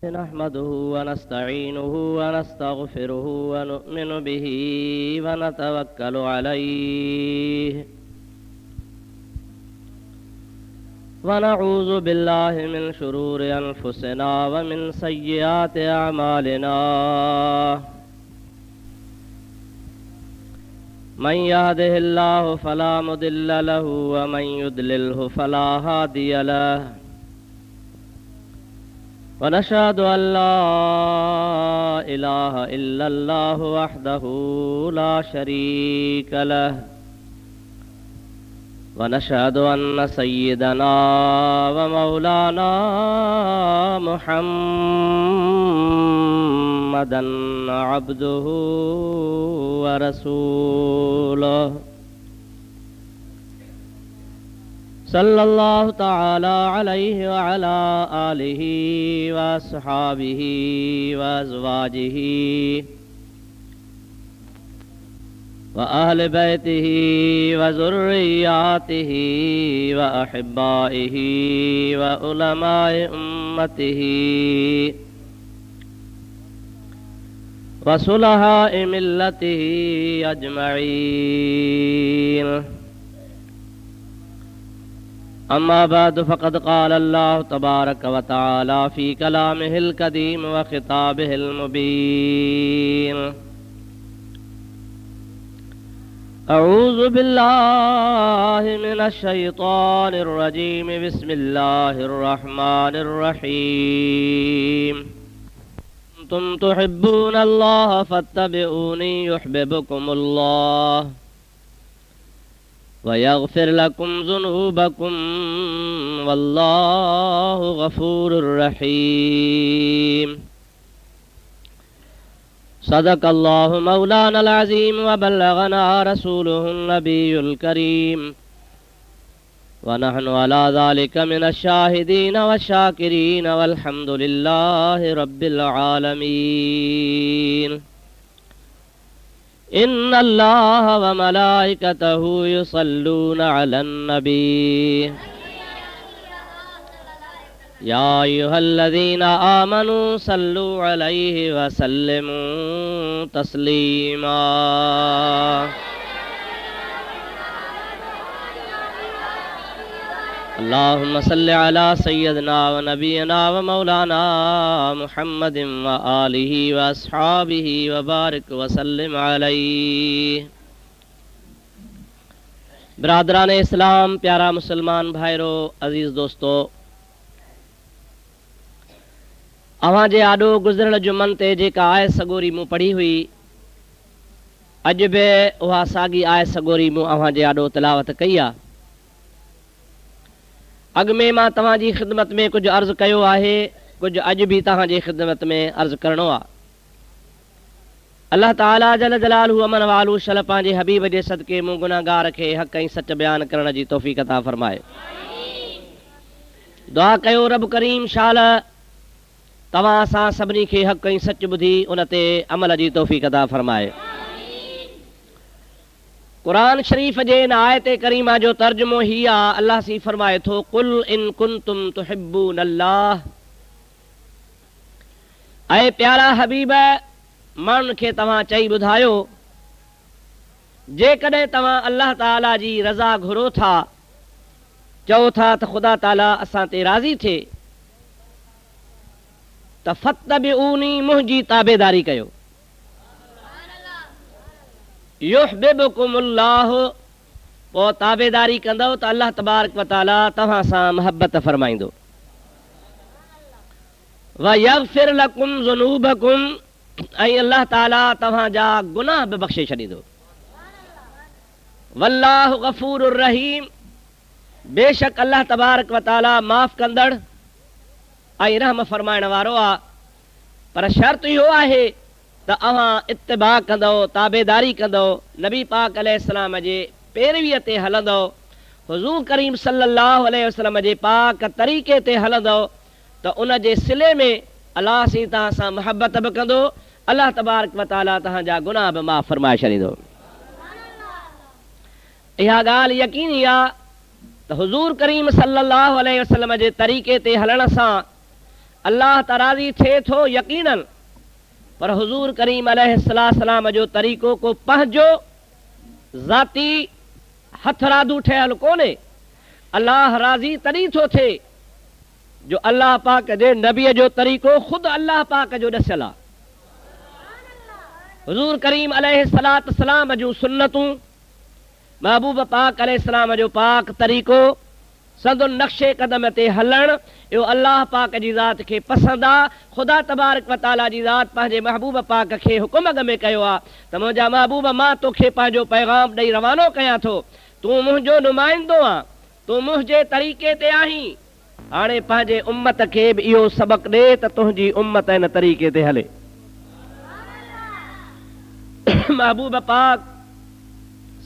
نحمده ونستعينه ونستغفره ونؤمن به ونتوكل عليه ونعوذ بالله من شرور أنفسنا ومن سيئات أعمالنا من يهده الله فلا مضل له ومن يضلله فلا هادي له ونشهد أن لا إله إلا الله وحده لا شريك له ونشهد أن سيدنا ومولانا محمدا عبده ورسوله صلى الله تعالى عليه وعلى آله وأصحابه وأزواجه وأهل بيته وذرياته وأحبائه وعلماء أمته وصلحاء ملته أجمعين. أما بعد فقد قال الله تبارك وتعالى في كلامه القديم وخطابه المبين: أعوذ بالله من الشيطان الرجيم. بسم الله الرحمن الرحيم. كنتم تحبون الله فاتبعوني يحببكم الله ويغفر لكم ذنوبكم والله غفور رحيم. صدق الله مولانا العظيم وبلغنا رسوله النبي الكريم ونحن على ذلك من الشاهدين والشاكرين والحمد لله رب العالمين. إن الله وملائكته يصلون على النبي يا أيها الذين آمنوا صلوا عليه وسلموا تسليما. اللهم صل على سيدنا ونبينا ومولانا محمد وآله وأصحابه وبارك وسلم عليه. برادران इस्लाम, प्यारा मुसलमान भाइरो, अजीज दोस्तों, अवां जे आॾो गुज़िरियल जुमन ते जेका आयत सॻोरी मूं पढ़ी हुई, अॼु बि उहा साॻी आयत सॻोरी मूं अवां जे आॾो तिलावत कई आहे। अॻु में मां तव्हांजी ख़िदमत में कुझु अर्ज़ु कयो आहे, कुझु अॼु बि तव्हांजी ख़िदमत में अर्ज़ु करिणो आहे। अल्लाह ताला जल जलालहू अमन वालू शल पंहिंजे हबीब जे सदके मूं गुनाहगार खे हक़ ऐं सच बयान करण जी तौफ़ीक़ अता फ़रमाए। दुआ कयो रब करीम शाल तव्हां असां सभिनी खे हक़ ऐं सच ॿुधी उन ते अमल जी तौफ़ीक़ अता फ़रमाए। क़ुरान शरीफ़ जे इन आयत करीमा जो तर्जुमो ही आहे। अल्लाह सी फरमाए थो, कुल इन कुंतुम तुहिब्बून अल्लाह। ऐं प्यारा हबीब, माण्हुनि खे तव्हां चई ॿुधायो, जेकॾहिं तव्हां अल्लाह ताला जी रज़ा घुरो था, चओ था त ख़ुदा ताला असां ते राज़ी थिए, त फत्तबिऊनी, मुंहिंजी ताबेदारी कयो। युहब्बुकुमुल्लाह, पोइ ताबेदारी कंदव त अल्लाह तबारक व तआला तव्हां सां मोहबत फरमाईंदो। व यग़फिर लकुम ज़ुनूबकुम, ऐं अल्लाह ताला तव्हांजा गुनाह बि बख़्शे छॾींदो। वल्लाहु गफ़ूरुर रहीम, बेशक अल्लाह तबारक व तआला माफ़ कंदड़ ऐं रहम फरमाइण वारो आहे। पर शर्त इहो आहे त अव्हां इत्तिबा कंदव, ताबेदारी कंदव, नबी पाक अलैहिस्सलाम जे पैरवीअ ते हलंदव, हुज़ूर करीम सल्लल्लाहु अलैहि वसल्लम जे पाक तरीक़े ते हलंदव, त उन जे सिले में अलाह सी तव्हां सां मोहबत बि कंदो, अल्लाह तबारक व तआला तव्हांजा गुनाह बि माफ़ फरमाए छॾींदो। इहा ॻाल्हि यकीनी आहे त हुज़ूर करीम सल्लल्लाहु अलैहि वसल्लम जे तरीक़े ते हलण सां अल्लाह ताराज़ी थे थो यकीनन, पर हुजूर करीम अलैहिस्सलाम जो तरीक़ो को पंहिंजो ज़ाती हथरादू ठहियल कोन्हे। अल्लाह राज़ी तॾहिं थो थिए जो अल्लाह पाक जे नबीअ जो तरीक़ो ख़ुदि अल्लाह पाक जो ॾसियल आहे। हुजूर करीम अलैहिस्सलाम जूं सुन्नतूं, महबूब पाक अलैहिस्सलाम जो पाक तरीक़ो, संदुन नक्शे कदम ते हलण, इहो अल्लाह पाक जी ज़ात खे पसंदि आहे। ख़ुदा तबारक व तआला जी ज़ात पंहिंजे महबूब पाक खे हुकुम में कयो आहे त मुंहिंजा महबूब मां तोखे पंहिंजो पैगाम ॾेई रवानो कयां थो, तूं मुंहिंजो नुमाइंदो आहीं, तूं मुंहिंजे तरीक़े ते आहीं। हाणे पंहिंजे उम्मत खे बि इहो सबक़ ॾे त तुंहिंजी उम्मत इन तरीक़े ते हले। महबूब पाक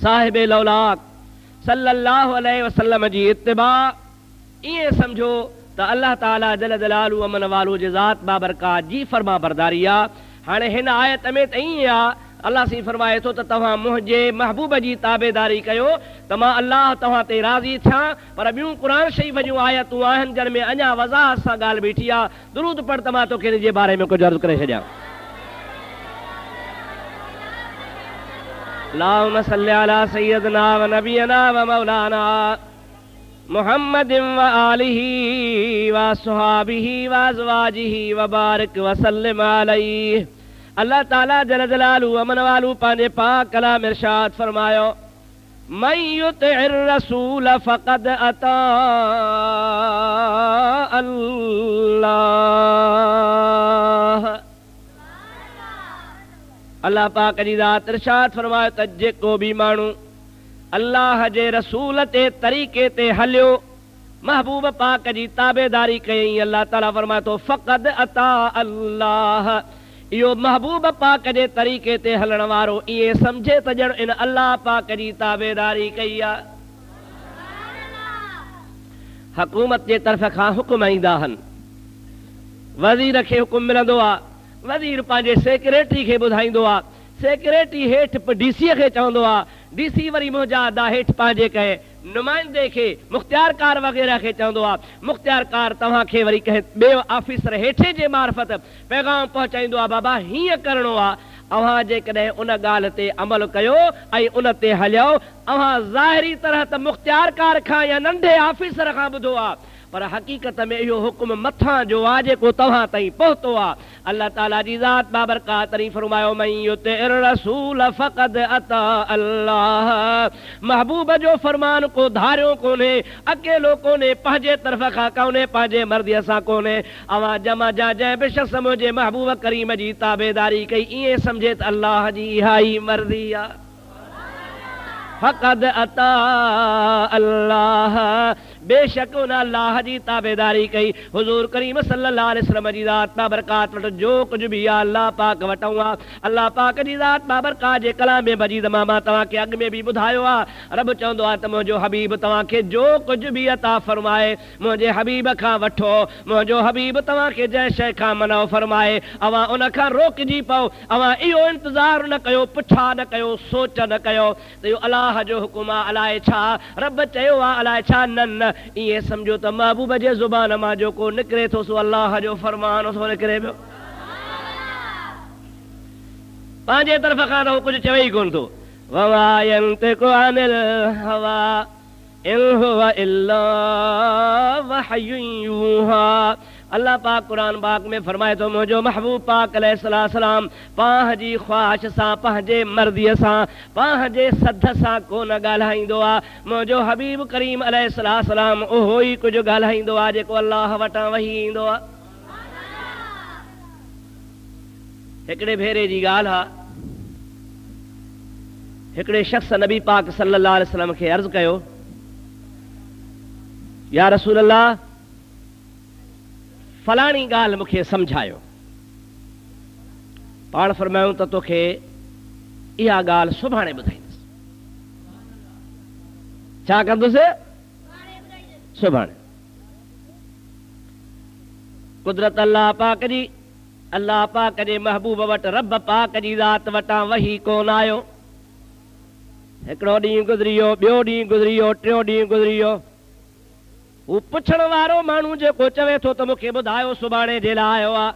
साहिब लौलाक सल्लल्लाहु अलैहि वसल्लम जी इत्तिबा ईअं सम्झो त अल्लाह ताला जल जलालु अमन वालो जे ज़ात बाबरकात जी फर्मा बरदारी आहे। हाणे हिन आयत में त ईअं आहे, अल्लाह सी फरमाए थो त तव्हां मुंहिंजे महबूब जी ताबेदारी कयो त मां अल्लाह तव्हां ते राज़ी थियां। पर ॿियूं क़ुरान शरीफ़ जूं आयतूं आहिनि जिन में अञा वज़ाहत सां ॻाल्हि बीठी आहे। दुरूद पढ़ त मां तोखे हिन जे बारे में कुझु अर्ज़ु करे छॾियां। अल्लाहुम्मा सल्लि अला सय्यदना व नबियना व मौलाना मुहम्मदिन व आलिही व अस्हाबिही व अज़वाजिही व बारिक व सल्लिम अलैहि। अल्लाह ताला जल जलालु अमन वालू पंहिंजे पाक कलाम इरशाद फरमायो, मन युतिइर रसूल फ़क़द अता अल्लाह। अल्लाह पाक जी ज़ात इरशाद फरमायो त जेको बि माण्हू अल्लाह जे रसूल ते तरीक़े ते हलियो, महबूब पाक जी ताबेदारी कयईं, अल्लाह ताला फरमाए थो फ़क़द अता अल्लाह। इहो महबूब पाक जे तरीक़े ते हलण वारो ईअं सम्झे त ॼण इन अल्लाह पाक जी ताबेदारी कई आहे। हुकूमत जे तरफ़ खां हुकुम ईंदा आहिनि, वज़ीर खे हुकुम मिलंदो आहे, वज़ीर पंहिंजे सेक्रेटरी खे ॿुधाईंदो आहे, सेक्रेटरी हेठि डीसीअ खे चवंदो आहे, डीसी वरी मुंहिंजा अदा हेठि पंहिंजे कंहिं नुमाइंदे खे मुख़्तियारकार वग़ैरह खे चवंदो आहे, मुख़्तियारकार तव्हांखे वरी कंहिं ॿिए ऑफिसर हेठि जे मार्फत पैगाम पहुचाईंदो आहे, बाबा हीअं करिणो आहे। अव्हां जेकॾहिं उन ॻाल्हि ते अमल कयो ऐं उन ते हलियो, अव्हां ज़ाहिरी तरह त मुख़्तियारकार खां या नंढे ऑफिसर खां ॿुधो आहे, पर हक़ीक़त में इहो हुकुम मथां जो आहे जेको तव्हां ताईं पहुतो आहे। अल्लाह ताला जी ज़ात बाबरकात तरी फरमायो, मन युतिइर रसूल फ़क़द अता अल्लाह। महबूब जो फरमान को धारियो कोन्हे, अकेलो कोन्हे, पंहिंजे तरफ़ खां कोन्हे, पंहिंजे मर्ज़ीअ सां कोन्हे। अवां जमा जा जंहिं बि शख़्स मुंहिंजे महबूब करीम जी ताबेदारी कई, ईअं सम्झे त अल्लाह जी इहा ई मर्ज़ी आहे। फ़क़द अता अल्लाह, बेशक उन अल्लाह जी ताबेदारी कई। हुजूर करीम सल्लल्लाहु अलैहि वसल्लम जी ज़ात बाबरकात वटि जो कुझु बि आहे अल्लाह पाक वटूं आहे। अल्लाह पाक जी ज़ात बाबरकात जे कलाम मजीद मां तव्हांखे अॻु में बि ॿुधायो आहे, रब चवंदो आहे त मुंहिंजो हबीब तव्हांखे जो कुझु बि अता फरमाए, मुंहिंजे हबीब खां वठो। मुंहिंजो हबीब तव्हांखे जंहिं शइ खां मनो फरमाए, अवां उन खां रोकिजी पओ। अवां इहो इंतज़ारु न कयो, पुछा न कयो, सोच न कयो त इहो अलाह जो हुकुम आहे, अलाए छा रब चयो आहे, अलाए छा न न। ईअं सम्झो त महबूब जे ज़ुबान मां जेको निकिरे थो सो अल्लाह जो फरमान थो निकिरे पियो, पंहिंजे तरफ़ खां त कुझु चवे ई कोन थो। वमा यंतिकु अनिल हवा इन हुवा इल्ला वहयुन यूहा। अल्लाह पाक कुरान पाक में फरमाए थो, मुंहिंजो महबूब पाक अलैहिस्सलाम पंहिंजी ख्वाहिश सां, पंहिंजे मर्ज़ीअ सां, पंहिंजे सद सां कोन ॻाल्हाईंदो आहे। मुंहिंजो हबीब करीम अलैहिस्सलाम उहो ई कुझु ॻाल्हाईंदो आहे जेको अल्लाह वटां वही ईंदो आहे। हिकिड़े भेरे जी ॻाल्हि आहे, हिकिड़े शख़्स नबी पाक सल्लल्लाहु अलैहि वसल्लम खे अर्ज़ु कयो, या रसूल अल्लाह फलाणी ॻाल्हि मूंखे सम्झायो। पाण फरमायूं त तोखे इहा ॻाल्हि सुभाणे ॿुधाईंदुसि। छा कंदुसि? सुभाणे। कुदरत अल्लाह पाक जी, अल्लाह पाक जे महबूब वटि रब पाक जी ज़ात वटां वही कोन आयो। हिकिड़ो ॾींहुं गुज़री वियो, ॿियो ॾींहुं गुज़री वियो, टियों ॾींहुं गुज़री वियो। हू पुछण वारो माण्हू जेको चवे थो त मूंखे ॿुधायो सुभाणे जे लाइ आयो आहे,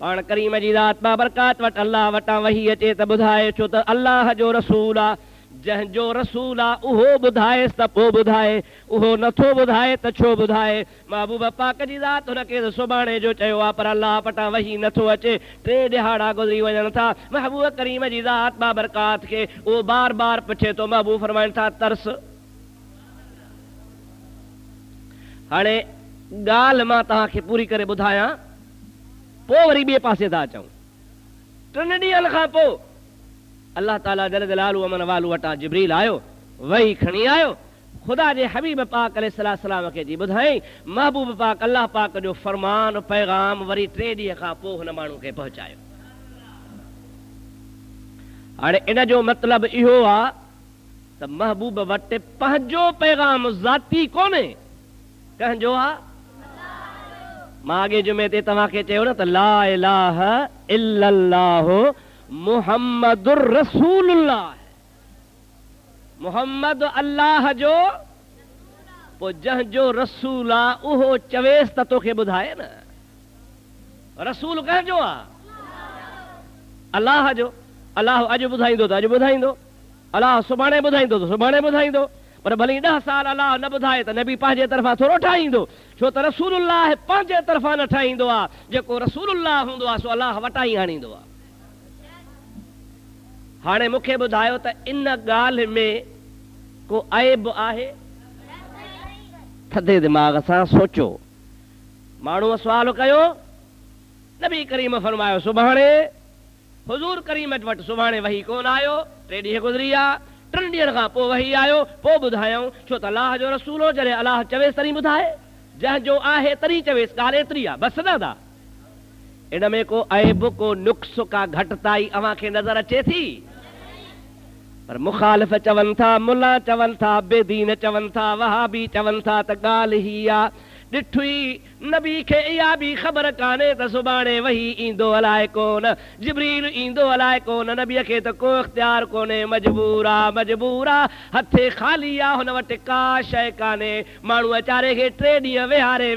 पाण करीम जी ज़ात बाबरकात वटि अल्लाह वटां वही अचे त ॿुधाए छो त अल्लाह जो रसूल आहे, जंहिंजो रसूल आहे उहो ॿुधाएसि त पोइ ॿुधाए, उहो नथो ॿुधाए त छो ॿुधाए। महबूब पाक जी ज़ात हुनखे सुभाणे जो चयो आहे, पर अल्लाह वटां वही नथो अचे, 3 ॾिहाड़ा गुज़री वञनि था। महबूब करीम जी ज़ात बाबरकात खे उहो बार बार पुछे थो, महबूब फरमाइनि था तरस। हाणे ॻाल्हि मां तव्हांखे पूरी करे ॿुधायां, पोइ वरी ॿिए पासे था अचूं। 3 ॾींहंनि खां पोइ अल्लाह ताला जल जलालु अमन वालू वटां जिब्रील आयो, वही खणी आयो, ख़ुदा जे हबीब पाक अलैहिस्सलाम खे जी ॿुधाई। महबूब पाक अल्लाह पाक जो फरमान पैगाम वरी 3 ॾींहं खां पोइ हुन माण्हू खे पहुचायो। हाणे इन जो मतिलबु इहो आहे त महबूब वटि पंहिंजो पैगाम ज़ाती कोन्हे, कंहिंजो आहे? मां अॻे जुमे ते तव्हांखे चयो न त ला इलाहा इल्लल्लाहु मुहम्मदुर रसूलुल्लाह, मुहम्मद अल्लाह जो, पोइ जंहिंजो रसूल आहे उहो चवेसि त तोखे ॿुधाए न। रसूल कंहिंजो आहे? अल्लाह जो। अल्लाह अॼु ॿुधाईंदो त अॼु ॿुधाईंदो, अल्लाह सुभाणे ॿुधाईंदो त सुभाणे ॿुधाईंदो, पर भली 10 साल अल्लाह न ॿुधाए त नबी पंहिंजे तरफ़ां थोरो ठाहींदो, छो त रसूलुल्लाह पंहिंजे तरफ़ां न ठाहींदो आहे, जेको रसूलुल्लाह हूंदो आहे सो अल्लाह वटां ई आणींदो आहे। हाणे मूंखे ॿुधायो त इन ॻाल्हि में को ऐब आहे? थधे दिमाग़ सां सोचो। माण्हूअ सुवाल कयो, नबी करीम फरमायो सुभाणे, हुज़ूर करीम वटि सुभाणे वही कोन आयो, 3 ॾींहं गुज़री विया, 3 ॾींहंनि खां पोइ वही आयो, पोइ ॿुधायूं, छो त अल्लाह जो रसूल हो, जॾहिं अल्लाह चवेसि तॾहिं ॿुधाए, जंहिंजो आहे तॾहिं चवेसि, ॻाल्हि एतिरी आहे बसि दादा। इन में को ऐब, को नुक्स, का घटिताई अव्हांखे नज़र अचे थी? पर मुखालिफ़ चवनि था, मुला चवनि था, बेदीन चवनि था, वहाबी चवनि था त ॻाल्हि ही आहे, ॾिठुई नबी खे इहा बि ख़बर कान्हे त सुभाणे वही ईंदो अलाए कोन, जिब्रील ईंदो अलाए कोन, नबीअ खे त को इख़्तियार कोन्हे, मजबूर आहे, हथे ख़ाली आहे, हुन वटि का शइ कान्हे। माण्हू वीचारे खे 3 ॾींहं विहारे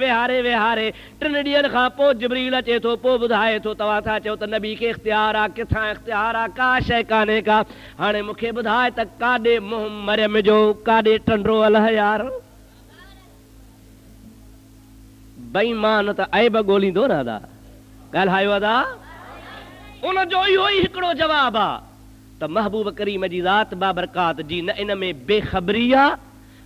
3 ॾींहंनि खां पोइ जिब्रील अचे थो, पोइ ॿुधाए थो। तव्हां था चओ त नबी खे इख़्तियार आहे, किथां इख़्तियार आहे, का शइ कान्हे का। हाणे मूंखे ॿुधाए त काॾे मुंहुं मरियम जो, काॾे टंडो अलाह यार। बेईमान त ऐब ॻोल्हींदो न अदा, ॻाल्हायो अदा। उनजो इहो ई हिकिड़ो जवाबु आहे त महबूब करीम जी ज़ात बाबरकात जी न इन में बेख़बरी आहे,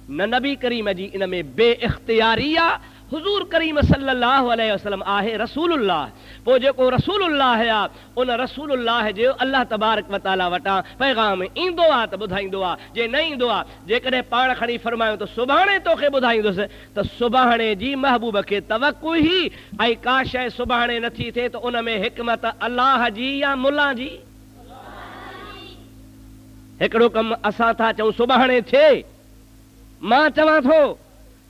न नबी करीम जी इन में बेइख्तियारी आहे। हुज़ूर करीम सल्लल्लाहु अलैहि वसल्लम आहे रसूलुल्लाह, पोइ जेको रसूलुल्लाह आहे उन रसूलुल्लाह जो अल्लाह तबारक व तआला वटां पैगाम ईंदो आहे त ॿुधाईंदो आहे, जे न ईंदो आहे, जेकॾहिं पाण खणी फरमायूं त सुभाणे तोखे ॿुधाईंदुसि, त सुभाणे जी महबूब खे तवक़्क़ु ई, ऐं का शइ सुभाणे नथी थिए त उन में हिकमत अल्लाह जी या मुल्ला जी? हिकिड़ो कमु असां था चऊं सुभाणे थिए, मां चवां थो,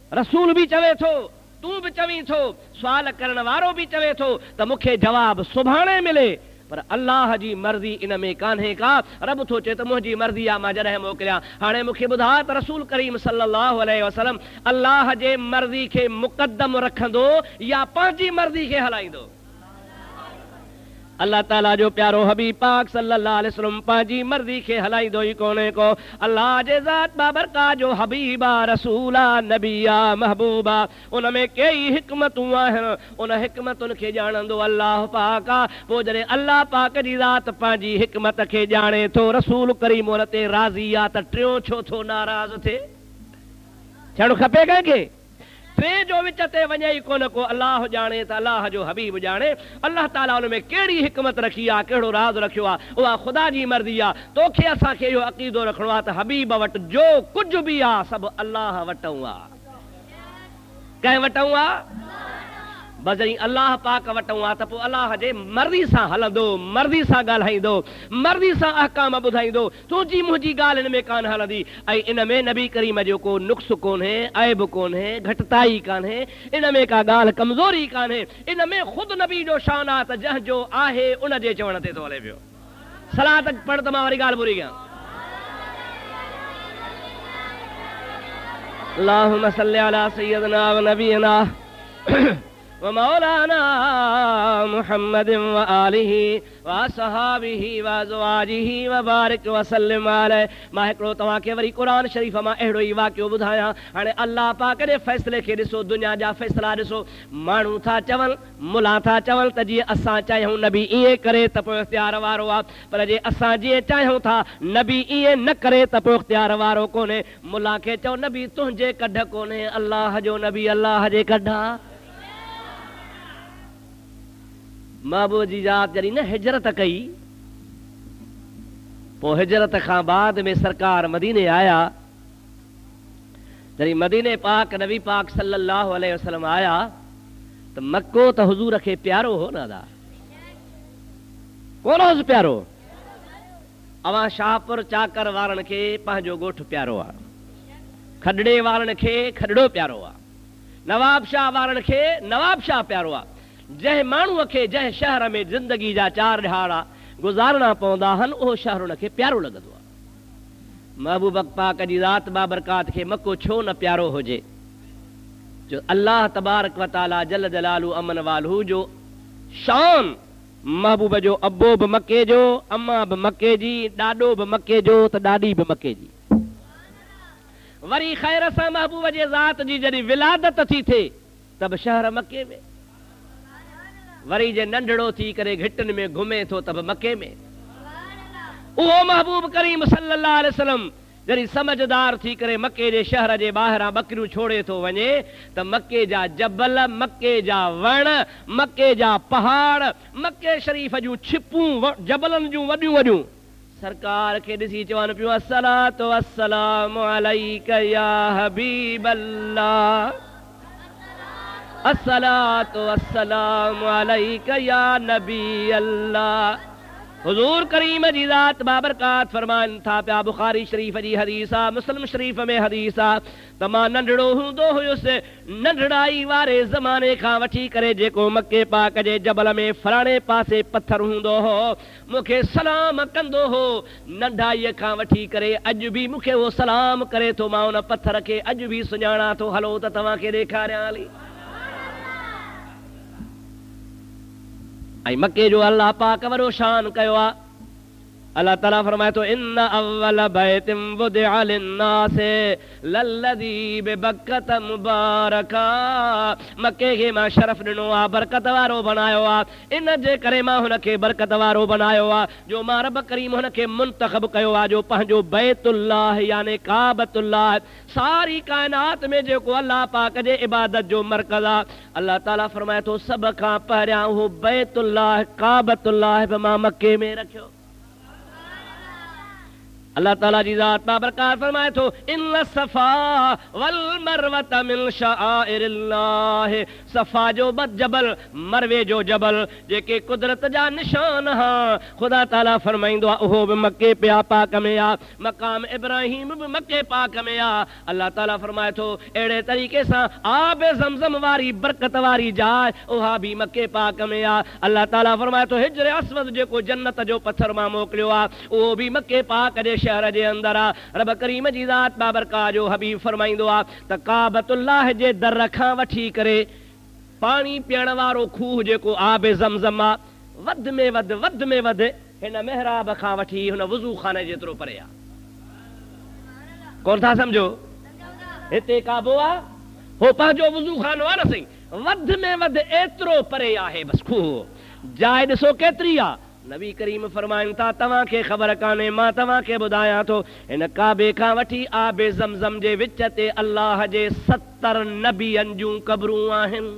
रसूल बि चवे थो, तूं बि चवीं थो, सुवाल करण वारो बि चवे थो त मूंखे जवाबु सुभाणे मिले, पर अल्लाह जी मर्ज़ी इन में कान्हे का। रब थो चए त मुंहिंजी मर्ज़ी आहे, मां जॾहिं मोकिलियां। हाणे मूंखे ॿुधाए त रसूल करीम सल्लल्लाहु अलैहि वसल्लम अल्लाह जे मर्ज़ी खे मुक़द्दम रखंदो या पंहिंजी मर्ज़ी खे हलाईंदो? अल्लाह ताला जो प्यारो हबीब पाक सल्लल्लाहु अलैहि वसल्लम पंहिंजी मर्ज़ी खे हलाईंदो ई कोन्हे को। अल्लाह जे ज़ात बाबरकात जो हबीबा, रसूला, नबिया, महबूबा, उन में कई हिकमतूं आहिनि, उन हिकमतुनि खे ॼाणंदो अल्लाह पाक आहे। पोइ जॾहिं अल्लाह पाक जी ज़ात पंहिंजी हिकमत खे ॼाणे थो, रसूल करीम उन ते राज़ी आहे, त टियों छो थो नाराज़ थिए? थियणु खपे कंहिंखे? 3 जो विच ते वञे ई कोन को। अल्लाह ॼाणे त अल्लाह जो हबीब ॼाणे, अल्लाह ताला उन में कहिड़ी हिकमत रखी आहे, कहिड़ो राज़ रखियो आहे, उहा ख़ुदा जी मर्ज़ी आहे। तोखे असांखे इहो अक़ीदो रखणो आहे त हबीब वटि जो कुझु बि आहे सभु अल्लाह वटूं आहे। कंहिं वटूं आहे? बस जॾहिं अल्लाह पाक वटूं आहे त पोइ अल्लाह जे मर्ज़ी सां हलंदो, मर्ज़ी सां ॻाल्हाईंदो, मर्ज़ी सां अहकाम ॿुधाईंदो। तुंहिंजी मुंहिंजी ॻाल्हि हिन में कान हलंदी। ऐं इन में नबी करीम जो को नुक्स कोन्हे, ऐब कोन्हे, घटिताई कान्हे, इन में का ॻाल्हि कमज़ोरी कान्हे। इन में ख़ुदि नबी जो शान आहे त जंहिंजो आहे उन जे चवण ते थो हले पियो। सलात पढ़ त मां वरी ॻाल्हि पूरी कयां। अल्लाहुम्मा सल्लि अला सय्यदना व नबीना व मौलाना मुहम्मदिन व आलिहि व असहाबिहि व अज़वाजिहि व बारिक व सल्लिम अलैहि। मां हिकिड़ो तव्हांखे वरी क़ुरान शरीफ़ मां अहिड़ो ई वाक़ियो ॿुधायां। हाणे अल्लाह पाक जे फ़ैसिले खे ॾिसो, दुनिया जा फ़ैसिला ॾिसो। माण्हू था चवनि, मुला था चवनि त जीअं असां चाहियूं नबी ईअं करे त पोइ इख़्तियार वारो आहे, पर जे असां जीअं चाहियूं था नबी ईअं न करे त पोइ इख़्तियार वारो कोन्हे। मुला खे चओ नबी तुंहिंजे कढ कोन्हे, अल्लाह जो नबी अल्लाह जे कढ आहे। महबूब जी ज़ात जॾहिं न हिजरत कई, पोइ हिजरत खां बाद में सरकार मदीने आया। जॾहिं मदीने पाक नबी पाक सल्लल्लाहु अलैहि वसल्लम आया त मक्को त हुज़ूर खे प्यारो हो दादा, कोन होसि प्यारो। अवां शाहपुर चाकर वारनि खे पंहिंजो ॻोठु प्यारो आहे, खॾड़े वारनि खे खॾड़ो प्यारो आहे, नवाब शाह वारनि खे नवाब शाह प्यारो आहे। जंहिं माण्हूअ खे जंहिं शहर में ज़िंदगी जा 4 ॾहाड़ा गुज़ारणा पवंदा आहिनि उहो शहर हुन खे प्यारो लॻंदो आहे। महबूब पाक जी ज़ात बाबरकात खे मक्को छो न प्यारो हुजे? जो अल्लाह तबारक व तआला जल जलालू अमन वालहू जो शान, महबूब जो अब्बो बि मके जो, अम्मा बि मके जी, ॾाॾो बि मके जो त ॾाॾी बि मके जी। वरी ख़ैर सां महबूब जे ज़ात जी जॾहिं विलादत थी थिए त बि शहर मके में, वरी जे नंढड़ो थी करे घिटनि में घुमे थो त बि मके में। उहो महबूब करीम सल्लल्लाहु अलैहि वसल्लम जॾहिं समझदार थी करे मके जे शहर जे ॿाहिरां ॿकरियूं छोड़े थो वञे त मके जा जबल, मके जा वण, मके जा पहाड़, मके शरीफ़ जूं छिपूं, जबलनि जूं वॾियूं वॾियूं सरकार खे ॾिसी चवनि पियूं अस्सलातु वस्सलामु अलैका या हबीब अल्लाह, अस्सलातु वस्सलामु अलैका या नबी अल्लाह। हुजूर करीम जी ज़ात बाबरकात फरमाइनि था पिया, बुखारी शरीफ़ जी हदीस आहे, मुस्लिम शरीफ़ में हदीस आहे त मां नंढड़ो हूंदो हुयुसि, नंढड़ाई वारे ज़माने खां वठी करे जेको मके पाक जे जबल में फलाणे पासे पत्थर हूंदो हो मूंखे सलाम कंदो हो। नंढाईअ खां वठी करे अॼु बि मूंखे उहो सलाम करे थो, मां उन पत्थर खे अॼु बि सुञाणा थो। हलो त तव्हांखे ॾेखारियां हली। ऐं मके जो अल्लाह पाक वॾो शान कयो आहे। अल्लाह ताला फरमाए थो इन अव्वल बैतिन वुदिअ लिन्नास लल्लज़ी बिबक्कत मुबारका, मके खे मां शरफ ॾिनो आहे, बरकत वारो बनायो आहे। इन जे करे मां हुनखे बरकत वारो बनायो आहे जो मां रब करीम हुनखे मुंतखब कयो आहे जो पंहिंजो बैतुल्लाह यानी काबतुल्लाह, सारी कायनात में जेको अल्लाह पाक जे इबादत जो मरकज़ आहे। अल्लाह ताला फरमाए थो सभ खां पहिरियां उहो बैतुल्लाह काबतुल्लाह बि मां मके में रखियो। अल्लाह ताला जी ज़ात बाबरकात फरमाए थो इन सफ़ा वल मरवत मिन शआइरिल्लाह, सफ़ा जो जबल, मरवे जो जबल जेके कुदरत जा निशान हा, ख़ुदा ताला फरमाईंदो आहे उहो बि मके पिया पाक में आहे। मक़ाम इब्राहिम बि मके पाक में आहे। अल्लाह ताला फरमाए थो अहिड़े तरीक़े सां आब ज़मज़म वारी बरकत वारी जाइ उहा बि मके पाक में आहे। अल्लाह ताला फरमाए थो हिजर अस्वद जेको जन्नत जो पत्थर मां मोकिलियो आहे उहो बि मके पाक जे शहर जे अंदर आहे। रब करीम जी ज़ात बाबरकात जो हबीब फरमाईंदो आहे त काबतुल्लाह जे दर खां वठी करे पाणी पीअण वारो खूह जेको आबे ज़मज़म आहे, वध में वध हिन महराब खां वठी हुन वुज़ू खाने जेतिरो परे आहे। कोन था सम्झो? हिते काबो आहे, हो पंहिंजो वुज़ू खानो आहे न सही, वध में वध एतिरो परे आहे बस खूह। जाइ ॾिसो केतिरी आहे। नबी करीम फरमाइनि था तव्हांखे ख़बर कान्हे, मां तव्हांखे ॿुधायां थो हिन काबे खां वठी आबे ज़मज़म जे विच ते अल्लाह जे 70 नबियनि जूं क़बरूं आहिनि।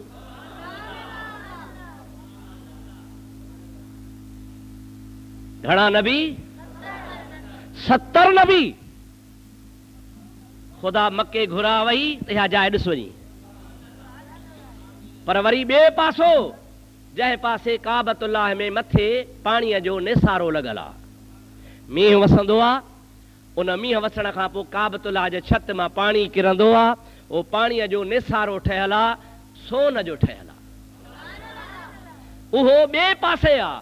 घणा नबी? 70 नबी। ख़ुदा मके घुरा वई त इहा जाइ ॾिस वञी, पर वरी ॿिए पासो जंहिं पासे काबतुल्लाह में मथे पाणीअ जो निसारो लॻल आहे, मींहुं वसंदो आहे, उन मींहुं वसण खां पोइ काबतुल्लाह जे छत मां पाणी किरंदो आहे, उहो पाणीअ जो निसारो ठहियल आहे, सोन जो ठहियल आहे। उहो ॿिए पासे आहे,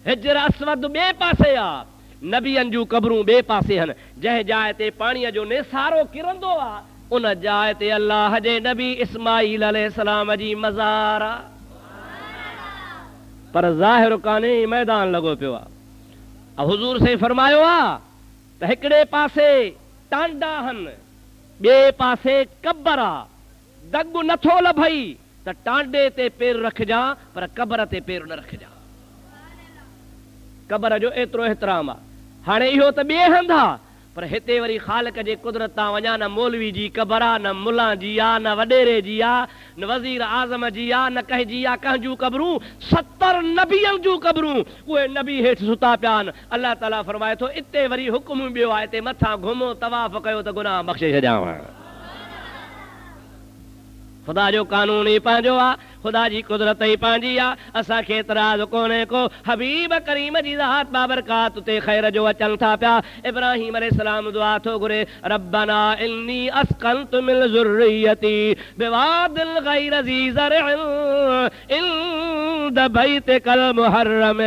हिजर अस्वद ॿिए पासे आहे, नबियनि जूं क़बरूं ॿिए पासे आहिनि। जंहिं जाइ ते पाणीअ जो निसारो किरंदो आहे उन जाइ ते अल्लाह जे नबी इस्माइल अलैहिस्सलाम जी मज़ार आ, पर ज़ाहिर कान्हे मैदान लॻो पियो आहे। हुज़ूर से फरमायो आहे त हिकिड़े पासे टांडा आहिनि, ॿिए पासे कब्र आहे, दॻ नथो लभई त टांडे ते पेर रखजां पर कब्र ते पेर न रखजां। कब्र जो एतिरो एहतराम आहे। हाणे इहो त ॿिए हंधि आहे, पर हिते वरी ख़ालिक जे कुदरत तां वञा, न मौलवी जी कब्र आहे, न मुल्ला जी आहे, न वॾेरे जी आहे, न वज़ीर आज़म जी आहे, न कंहिंजी आहे। कंहिंजूं कब्रूं 70 नबियनि जूं कब्रूं, उहे नबी हेठि सुता पिया आहिनि। अलाह ताला फरमाए थो इते वरी हुकुम ॿियो आहे, हिते मथां घुमो तवाफ़ कयो त गुनाह बख़्शे छॾियांव। ख़ुदा जो कानून ई पंहिंजो आहे, ख़ुदा जी कुदरत ई पंहिंजी आहे, असांखे एतिराज़ कोन्हे को। हबीब करीम जी ज़ात बाबरकात ते ख़ैर जो अचनि था पिया। इब्राहीम अलैहिस्सलाम दुआ थो घुरे, रब्बना इन्नी अस्कनतु मिन ज़ुर्रियती बिवादिन गैर ज़ी ज़रअन इंद बैतिकल मुहर्रम।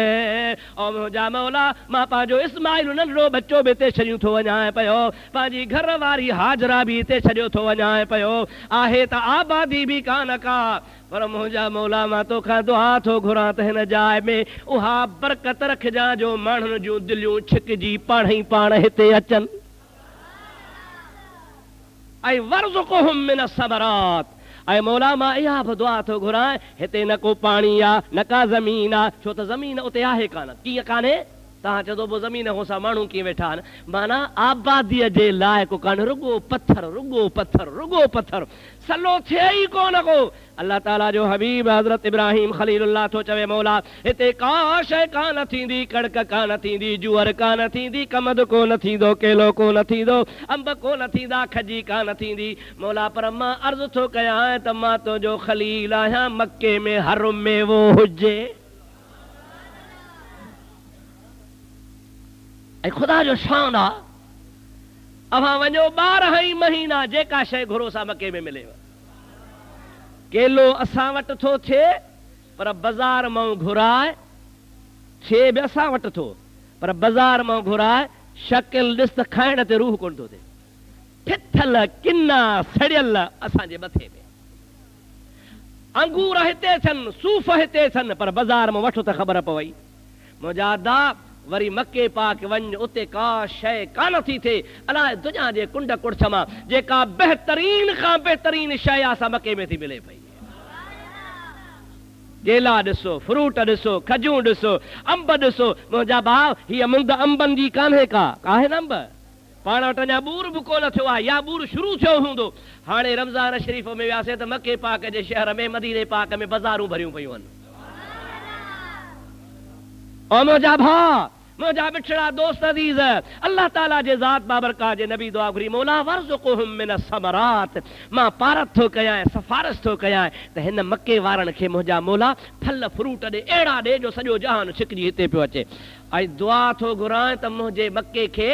ओ मुंहिंजा मौला, मां पंहिंजो इस्माइल नंढड़ो बच्चो बि हिते छॾियो थो वञाए पियो, पंहिंजी घर वारी हाजरा बि हिते छॾियो थो वञाए पियो। आहे त आबादी बि कान का, पर मुंहिंजा मौला मां तोखां दुआ थो घुरां त हिन जाइ में उहा बरकत रखजां जो माण्हुनि जूं दिलियूं छिकजी पाण ई पाण हिते अचनि। ऐं वर्ज़ुक़हुम मिन सबरात, ऐं मौला मां इहा बि दुआ थो घुरां, हिते न को पाणी आहे न का ज़मीन आहे, छो त ज़मीन उते आहे कान। कीअं कान्हे? तव्हां चवंदो पोइ ज़मीन होसां माण्हू कीअं वेठा आहिनि, माना आबादीअ जे लाइक़ु कान्हे, रुगो पत्थर रुगो पत्थर रुगो पत्थर, सलो थिए ई कोन को। अल्लाह ताला जो हबीब हज़रत इब्राहीम ख़लीलुल्लाह थो चवे, मौला हिते का शइ कान थींदी, कड़क कान थींदी, जुअर कान थींदी, कमद कोन थींदो, केलो कोन थींदो, अंब कोन थींदा, खजी कान थींदी। मौला पर मां अर्ज़ु थो कयां त मां तुंहिंजो ख़लील आहियां, मके में हर मेवो हुजे। ऐं ख़ुदा जो शान आहे, अवां वञो 12 ई महीना जेका शइ घुरो सा मके में मिलेव। केलो असां वटि थो थिए पर बाज़ार मां घुराए, थिए बि असां वटि थो पर बाज़ार मां घुराए, शकिल ॾिस त खाइण ते रूह कोन थो थिए, ठिठल किना सड़ियल असांजे मथे में। अंगूर हिते थियनि, सूफ़ हिते थियनि, पर बाज़ार मां वठो त ख़बर पवई। मुंहिंजा दा वरी मके पाक वञ, उते का शइ कान थी थिए, अलाए दुनिया जे कुंड कुड़छ मां जेका बहितरीन खां बहितरीन शइ असां मके में थी मिले पई। केला ॾिसो, फ्रूट ॾिसो, खजूं ॾिसो, अंब ॾिसो। मुंहिंजा भाउ हीअ मुंद अंबनि जी कान्हे का, काहे न अंब, पाण वटि अञा ॿूर बि कोन थियो आहे, या ॿूर शुरू थियो हूंदो। हाणे रमज़ान शरीफ़ में वियासीं त मके पाक जे शहर में, मदीने पाक में बाज़ारूं भरियूं पयूं आहिनि। ओ मुंहिंजा भाउ, मुंहिंजा बिछड़ा दोस्त अज़ीज़, अल्लाह ताला जे ज़ात बाबरकात जे नबी दुआ घुरी, मौला वर्ज़ुक़हुम मिन समरात, मां पारत थो कयां, सिफारिश थो कयां त हिन मके वारनि खे मुंहिंजा मौला फल फ्रूट ॾे, अहिड़ा ॾे जो सॼो जहान छिकजी हिते पियो अचे। ऐं दुआ थो घुरां त मुंहिंजे मके खे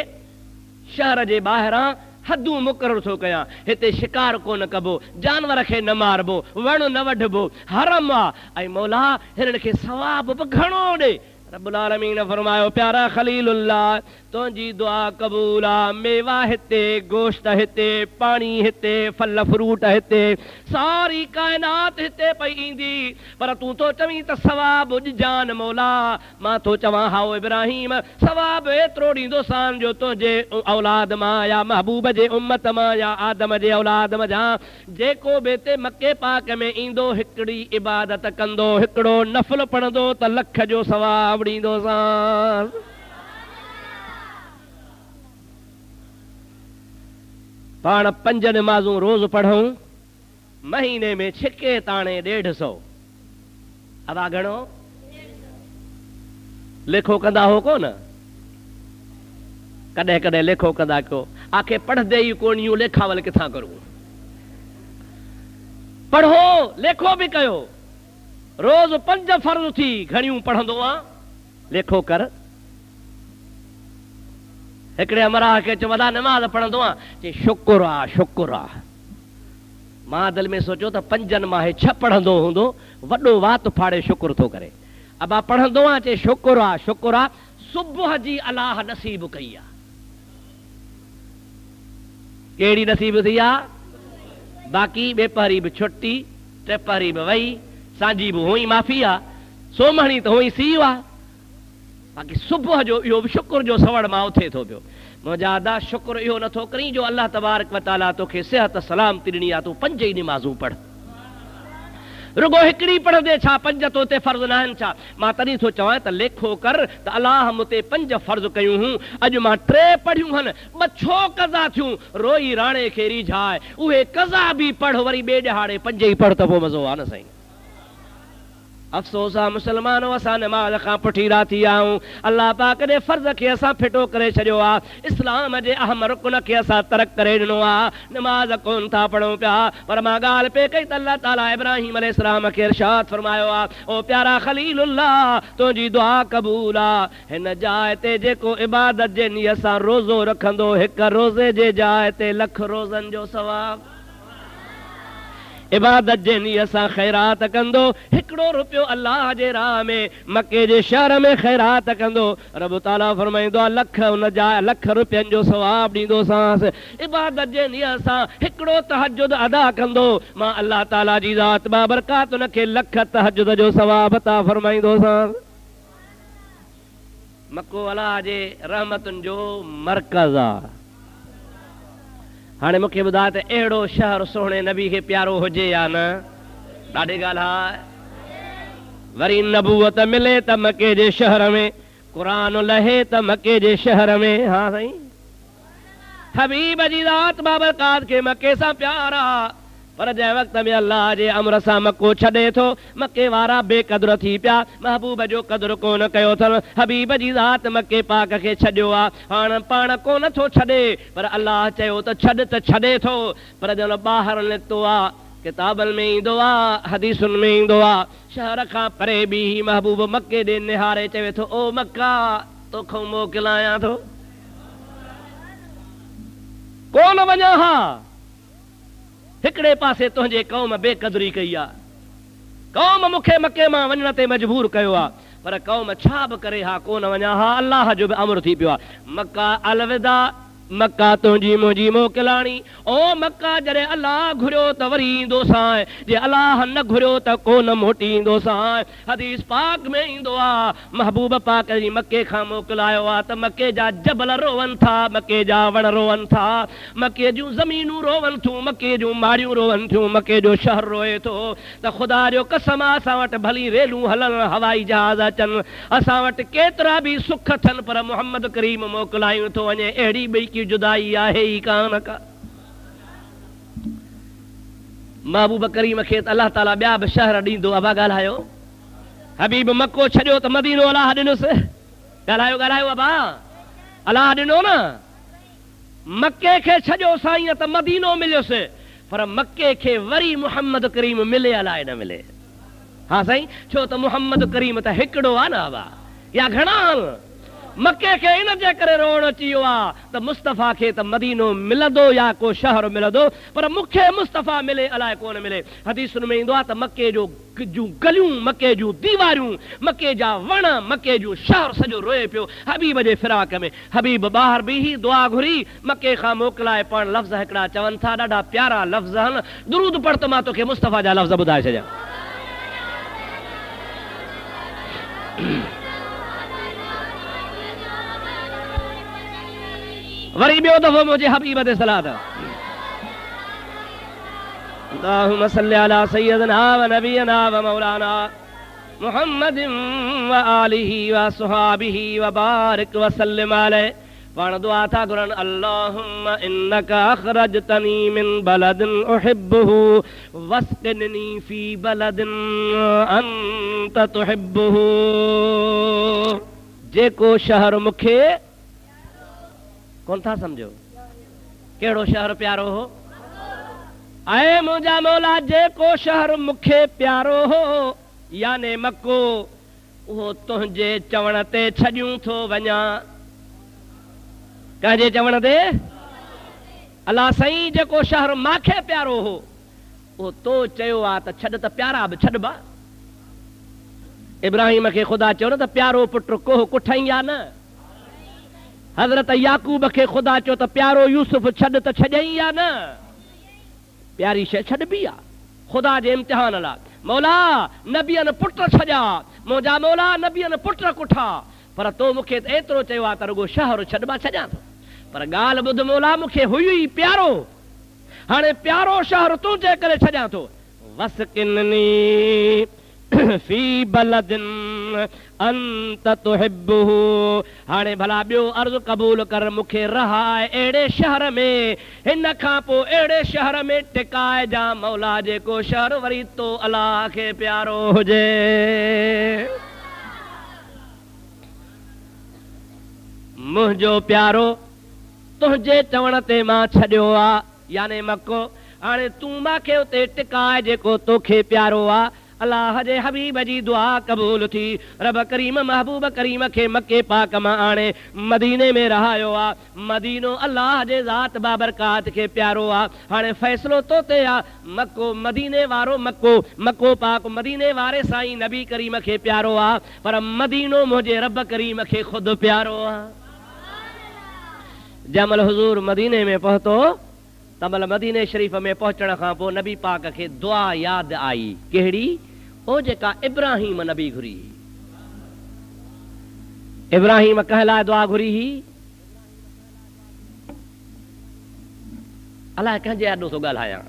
शहर जे ॿाहिरां हदूं मुक़ररु थो कयां, हिते शिकार कोन कबो, जानवर खे न मारबो, वण न वढबो, हरम आहे। ऐं मौला हिननि खे सवाब बि घणो ॾे। रब्बुल आलमीन फरमायो, प्यारा खलीलुल्लाह तुंहिंजी दुआ क़बूल आहे, मेवा हिते, गोश्त हिते, पाणी हिते, फल फ्रूट हिते, सारी काइनात हिते पई ईंदी, पर तूं तो चवीं त सवाब ॾिजान मौला। मां तो चवां हाओ इब्राहीम, सवाब एतिरो ॾींदोसान जो तुंहिंजे औलाद मां या महबूब जे उम्मत मां या आदम जे औलाद मां जा जेको बि हिते मके पाक में ईंदो, हिकिड़ी इबादत कंदो, हिकिड़ो नफ़ल पढ़ंदो त लख जो सवाब ॾींदोसान। पाण 5 नमाज़ूं रोज़ पढ़ूं, महीने में छिके ताणे 150, अदा घणो लेखो कंदा हो कोन, कॾहिं कॾहिं लेखो कंदा कयो, आखे पढ़ंदे ई कोन यूं लेखावल किथां करूं। पढ़ो, लेखो बि कयो, रोज़ 5 फर्ज़ थी घणियूं पढ़ंदो आ, लेखो कर। हिकिड़े अमराह खे चयो वॾा नमाज़ पढ़ंदो आ, चई शुक्र आ शुक्र आ। मां दिलि में सोचियो त 5 मां 6 पढ़ंदो हूंदो, वॾो वात फाड़े शुक्र थो करे। अबा पढ़ंदो आ, चई शुक्र आ शुक्र आ, सुबुह जी अलाह नसीब कई आ। कहिड़ी नसीब थी आ? बाक़ी ॿिए पहरी बि छुटी, टे पहरी बि वई, सांझी बि हुई माफ़ी आहे, सोमहणी त हुई सी आहे, बाक़ी सुबुह जो इहो बि शुक्र जो सवड़ मां उथे थो पियो। मुंहिंजा अदा शुक्र इहो नथो करी जो अलाह तबारक व तआला तोखे सिहत सलाम ती ॾिनी आहे, तूं 5 ई नमाज़ूं पढ़, रुगो हिकिड़ी पढ़ंदे छा 5 तो ते फर्ज़ न आहिनि छा? मां तॾहिं थो चवां त लेखो कर त अलाह मूं ते 5 फर्ज़ कयूं हूं, अॼु मां 3 पढ़ियूं हन, 2 छो कज़ा थियूं, रोई राणे खे रिझाए, उहे कज़ा बि पढ़, वरी ॿिए ॾहाड़े 5 ई पढ़ त पोइ मज़ो आहे न साईं। अफ़सोस आहे मुस्लमानो, असां नमाज़ खां पुठीरा थी विया आहियूं, अलाह पाक जे फर्ज़ खे असां फिटो करे छॾियो आहे, इस्लाम जे अहम रुकन खे असां तर्क करे ॾिनो आहे, नमाज़ कोन था पढ़ूं पिया। पर मां ॻाल्हि पे कई त अल्लाह ताला इब्राहिम अलैहिस्सलाम खे इरशाद फरमायो आहे, ओ प्यारा खलीलुल्लाह तुंहिंजी दुआ क़बूल आहे, हिन जाइ ते जेको इबादत जे नियत सां रोज़ो रखंदो, 1 रोज़े जे जाइ ते 1,00,000 रोज़नि जो सवाब, इबादत जे नियत सां ख़ैरात कंदो, 1 रुपयो अल्लाह जे राह में मके जे शहर में ख़ैरात कंदो, रब ताला फरमाईंदो आहे 1,00,000 उन जा 1,00,000 रुपयनि जो सवाब ॾींदोसांसि। इबादत जे नियत सां 1 तहज्जुद अदा कंदो, मां अल्लाह ताला जी ज़ात बाबरकात उन खे 1,00,000 तहज्जुद जो सवाब अता फरमाईंदोसांसि। मको अल्लाह जे रहमतुनि जो मरकज़ आहे। हाणे मूंखे ॿुधाए त अहिड़ो शहर सुहिणे नबी खे प्यारो हुजे या न? ॾाढी ॻाल्हि आहे। वरी नबूवत मिले त मके जे शहर में, क़ुरान लहे त मके जे शहर में, हा साईं, हबीब जी ज़ात बाबरकात खे मके सां प्यार आहे, पर जंहिं वक़्त में अल्लाह जे अमर सां मको छॾे थो, मके वारा बेक़दुर थी पिया, महबूब जो क़दुरु कोन कयो अथनि, हबीब जी ज़ात मके पाक खे छॾियो आहे, हाणे पाण कोन थो छॾे, पर अल्लाह चयो त छॾ त छॾे थो, पर जन ॿाहिरि निकितो आहे, किताबनि में ईंदो आहे, हदीसुनि में ईंदो आहे, शहर खां परे बि महबूब मके ॾे निहारे चवे थो, ओ मक्का तोखां मोकिलायां थो, कोन वञा हा, हिकिड़े पासे तुंहिंजे क़ौम बेक़दरी कई आहे, क़ौम मूंखे मके मां वञण ते मजबूर कयो आहे, पर क़ौम छा बि करे हा कोन वञा हा, अल्लाह जो बि अमर थी पियो आहे, मक्का अलविदा, मक्का तुंहिंजी मुंहिंजी मोकिलाणी, ओ मक्का जॾहिं अल्लाह घुरियो त वरी ईंदोसांइ, जे अल्लाह न घुरियो त कोन मोटी ईंदोसांइ। हदीस पाक में ईंदो आहे, महबूब पाक जी मके खां मोकिलायो आहे त मके जा जबल रोवन था, मके जा वण रोवन था, मके जूं ज़मीनूं रोवन थियूं, मके जूं माड़ियूं रोवन थियूं, मके जो शहर रोए थो, त ख़ुदा जो कसम असां वटि भली रेलूं हलनि, हवाई जहाज़ अचनि, असां वटि केतिरा बि सुख थियनि, पर मोहम्मद करीम मोकिलायूं थो वञे, अहिड़ी ॿई जुदाई आहे ई कान का। महबूब करीम खे त अल्लाह ताला ॿिया बि शहर ॾींदो, अबा ॻाल्हायो, हबीब मको छॾियो त मदीनो अलाह ॾिनोसि, ॻाल्हायो ॻाल्हायो अबा, अलाह ॾिनो न, मके खे छॾियो साईं त मदीनो मिलियोसि, पर मके खे वरी मोहम्मद करीम मिले अलाए न मिले, हा साईं, छो त मोहम्मद करीम त हिकिड़ो आहे न अबा, या घणा मके खे इन जे करे रोअण अची वियो आहे त मुस्तफ़ा खे त मदीनो मिलंदो या को शहर मिलंदो, पर मूंखे मुस्तफ़ा मिले अलाए कोन मिले। हदीसुनि में ईंदो आहे त मके जूं गलियूं, मके जूं दीवारियूं, मके जा वण, मके जूं शहर सॼो रोए पियो हबीब जे फिराक में। हबीब ॿाहिरि बीही दुआ घुरी, मके खां मोकिलाए, पाण लफ़्ज़ हिकिड़ा चवनि था, ॾाढा प्यारा लफ़्ज़ आहिनि, दुरूद पढ़ त मां तोखे मुस्तफ़ा जा लफ़्ज़ ॿुधाए छॾियां। वरी ॿियो दफ़ो मुंहिंजे हबीब ते सलात, अल्लाहुम्मा सल्ली अला सय्यदना व नबियना व मौलाना मुहम्मदिन व आलिहि व असहाबिहि व बारिक व सल्लिम अलैहि। पाण दुआ था घुरनि, अल्लाहुम्मा इन्नका अखरजतनी मिन बलदिन उहिब्बुहु वस्किनी फी बलदिन अंत तुहिब्बुहु। जेको शहर मूंखे कोन था सम्झो, कहिड़ो शहर प्यारो हो? ऐं मुंहिंजा मौला जेको शहर मूंखे प्यारो हो, याने मको, उहो तुंहिंजे चवण ते छॾियूं थो वञा। कंहिंजे चवण ते? अलाह साईं जेको शहर मूंखे प्यारो हो, उहो तो चयो आहे त छॾ, त प्यारा बि छॾिबा। इब्राहिम खे ख़ुदा चयो न त प्यारो पुट कोह कुठई आहे न। हज़रत याकूब खे ख़ुदा चयो त प्यारो यूसुफ छॾ, त छॾई या न। प्यारी शइ छॾबी आहे ख़ुदा जे इम्तिहान लाइ। मौला नबियनि पुट छॾिया, मुंहिंजा मौला नबियनि पुट कुठा, पर तो मूंखे त एतिरो चयो आहे त रुगो शहर छॾिबा छॾियां थो। पर ॻाल्हि ॿुध मौला, मूंखे हुई प्यारो, हाणे प्यारो शहर तूं जे करे छॾियां थो। वसकिननी फी बलदिन अंत तुहिब्बुहु, हाणे भला ॿियो अर्ज़ु क़बूल कर, मूंखे रहाए अहिड़े शहर में, हिन खां पोइ अहिड़े शहर में टिकाए जा मौला जेको शहर वरी तो अलाह खे प्यारो हुजे। मुंहिंजो प्यारो तुंहिंजे चवण ते मां छॾियो आहे, याने मको, हाणे तूं मूंखे उते टिकाए जेको तोखे प्यारो आहे। अलाह जे हबीब जी दुआ क़बूल थी, रब करीम महबूब करीम खे मके पाक मां आणे मदीने में रहायो आहे। मदीनो अलाह जे ज़ात बाबरकात खे प्यारो आहे। हाणे फ़ैसिलो तो ते आहे, मको मदीने वारो मको पाक मदीने वारे साईं नबी करीम खे प्यारो आहे, पर मदीनो मुंहिंजे रब करीम खे ख़ुदि प्यारो आहे। जमल हुज़ूर मदीने में पहुतो, तमल मदीने शरीफ़ में पहुचण खां पोइ नबी पाक खे दुआ यादि आई। कहिड़ी? ओ जेका इब्राहिम नबी घुरी। इब्राहिम कंहिं लाइ दुआ घुरी ही? अलाए कंहिंजे अॾो थो ॻाल्हायां।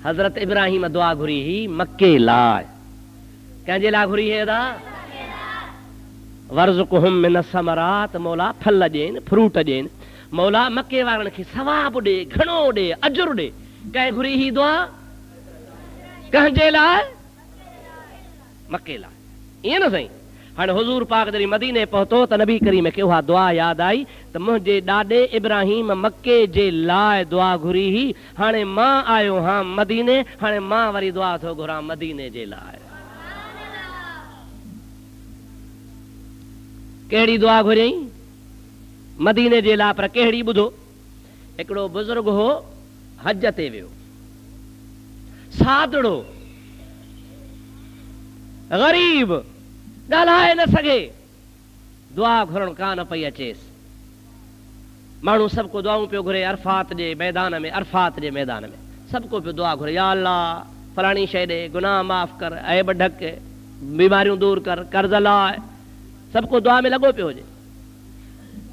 हज़रत इब्राहिम दुआ घुरी ही मके लाइ। कंहिंजे लाइ घुरी है? वर्ज़ुक़हुम मिन समरात, मौला फल ॾियनि, फ्रूट ॾियनि। मौला मके वारनि खे सवाब ॾे, घणो ॾे, अजुर ॾे। कंहिं घुरी ही दुआ? कंहिंजे लाइ? मके लाइ। ईअं न साईं। हाणे हुज़ूर पाक जॾहिं मदीने पहुतो त नबी करीम खे उहा दुआ यादि आई त मुंहिंजे ॾाॾे इब्राहिम मके जे लाइ दुआ घुरी ही। हाणे मां आयो हां मदीने, हाणे मां वरी दुआ थो घुरां मदीने जे लाइ। कहिड़ी दुआ घुरियई? मदीने जे लाइ। पर कहिड़ी? ॿुधो, हिकिड़ो बुज़ुर्ग हो, हज ते वियो, सादड़ो, ग़रीब, ॻाल्हाए न सघे, दुआ घुरण कान पई अचेसि। माण्हू सभु को दुआऊं पियो घुरे अरफात जे मैदान में, अरफात जे मैदान में सभु को पियो दुआ घुरे, या अल्लाह फलाणी शइ ॾे, गुनाह माफ़ कर, ऐब ढक, बीमारियूं दूर कर, कर्ज़ लाइ, सभु को दुआ में लॻो पियो हुजे।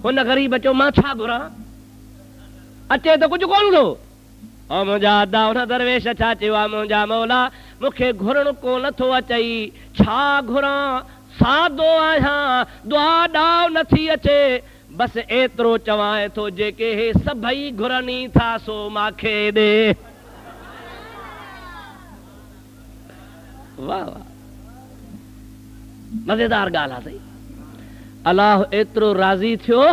हुन ग़रीब चयो मां छा घुरां, अचे त कुझु कोन थो। ऐं मुंहिंजा अदा हुन दरवेश छा चयो आहे, मुंहिंजा मौला मूंखे घुरण को नथो अचई, छा घुरां, सादो आहियां, दुआ ॾांहुं नथी अचे, बसि एतिरो चवां थो जेके हे सभई घुरनी था सो मांखे ॾे। वाह वाह, मज़ेदार ॻाल्हि आहे। अलाह एतिरो राज़ी थियो,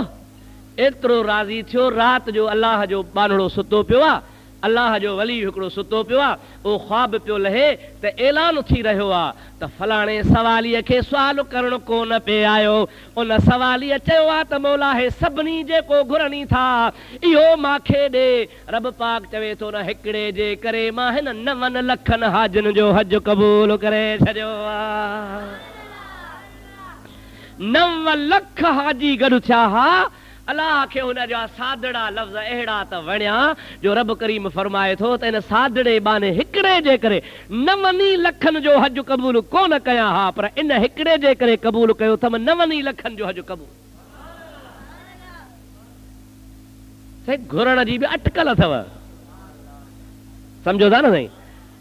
एतिरो राज़ी थियो, राति जो अलाह जो बानड़ो सुतो पियो आहे, अलाह जो वली हिकिड़ो सुतो पियो आहे, उहो ख्वाब पियो लहे त ऐलान थी रहियो आहे त फलाणे सवालीअ खे सुवाल करणु कोन पिए आयो। उन सवालीअ चयो आहे त मौला हे सभिनी जेको घुरनी था इहो मांखे ॾे। रब पाक चवे थो न हिकिड़े जे करे मां हिन 9 लखनि हाजिन जो हज क़बूल करे छॾियो आहे। 9 लख हाजी गॾु थिया हा। अलाह खे हुन जा सादड़ा लफ़्ज़ अहिड़ा त वणिया जो रब करीम फरमाए थो त इन सादड़े बाने हिकिड़े जे करे 9 लखनि जो हज क़बूल कोन कया हा, पर इन हिकिड़े जे करे क़बूल कयो अथम 9 लखनि जो हज क़बूल। साईं घुरण जी बि अटकल अथव, सम्झो था न साईं।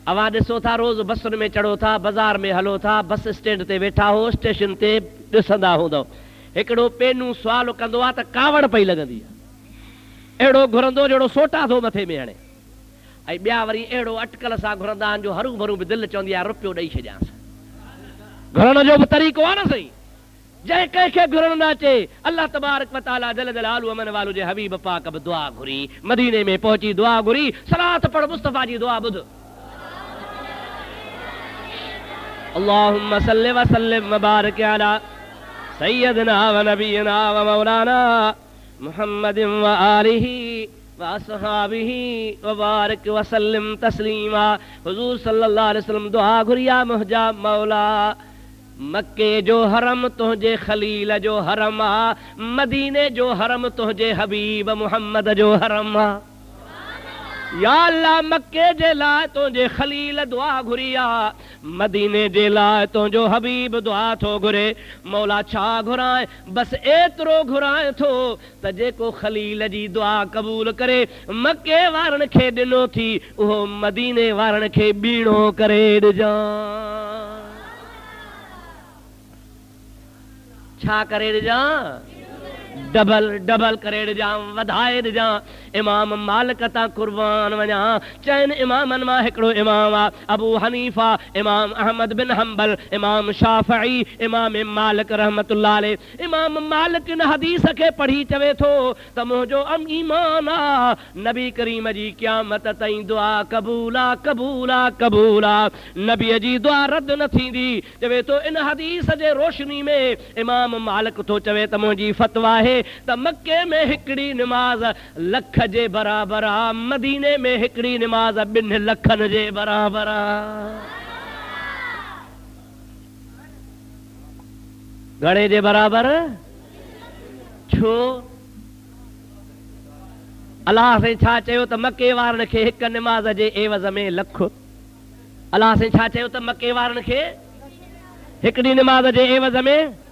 अवां ॾिसो था रोज़ बसुनि में चढ़ो था, बाज़ार में हलो था, बस स्टैंड ते वेठा हो, स्टेशन ते ॾिसंदा हूंदव, हिकिड़ो पेनू सुवाल कंदो आहे त कावड़ पई लॻंदी आहे, अहिड़ो घुरंदो जहिड़ो सोटा थो मथे में हणे। ऐं ॿिया वरी अहिड़ो अटकल सां घुरंदा आहिनि जो हरू भरू बि दिलि चवंदी आहे रुपयो ॾेई छॾियांसि। घुरण जो बि तरीक़ो आहे न साईं। जंहिं कंहिंखे घुरण न अचे, अल्लाह तबारक व तआला जल जलालु अमन वालो जे हबीब पाक बि दुआ घुरी, मदीने में पहुची दुआ घुरी। सलात पढ़ मुस्तफा जी दुआ ॿुध। अल्लाहुम्मा सल्लि व सल्लिम व बारिक अला सय्यदना व नबीना व मौलाना मुहम्मदिन व आलिही व अस्हाबिही व बारिक व सल्लिम तस्लीमा। हुजूर सल्लल्लाहु अलैहि वसल्लम दुआ घुरिया, मुंहिंजा मौला मक्के जो हरम तुंहिंजे खलील जो हरम आ, मदीने जो हरम तुंहिंजे हबीब मुहम्मद जो हरम आ। या अल्लाह मक्के जे लाइ तुंहिंजे खलील दुआ घुरी आ, मदीने जे लाइ तुंहिंजो हबीब दुआ थो घुरे। मौला छा घुराए, बस एतिरो घुराए थो त जेको खलील जी दुआ क़बूल करे मक्के वारनि खे ॾिनो थी उहो मदीने वारनि खे ॿीणो करे ॾिजां। छा करे ॾिजां? डबल डबल करे ॾिजां, वधाए ॾिजां। इमाम मालिक तां कुर्बान वञा। चइनि इमामनि मां हिकिड़ो इमाम आहे अबू हनीफा, इमाम अहमद बिन हम्बल, इमाम शाफ़ई, इमाम मालिक रहमतुल्लाह अलैह। इमाम मालिक इन हदीस खे पढ़ी चवे थो त मुंहिंजो ईमान आहे नबी करीम जी क़यामत ताईं दुआ क़बूला क़बूला क़बूला, नबीअ जी दुआ रद्द न थींदी। चवे थो इन हदीस जे रोशनी में इमाम मालिक थो चवे त मुंहिंजी फतवा आहे त मक्के में हिकिड़ी निमाज़ लख जे बराबर आहे, मदीने में हिकिड़ी निमाज़ 2 लखनि जे बराबर आहे। घणे जे बराबर? छो? अलाह से छा चयो त मके वारनि खे हिक निमाज़ जे एवज़ में लख। अलाह से छा चयो त मके वारनि खे हिकिड़ी निमाज़ जे एवज़ में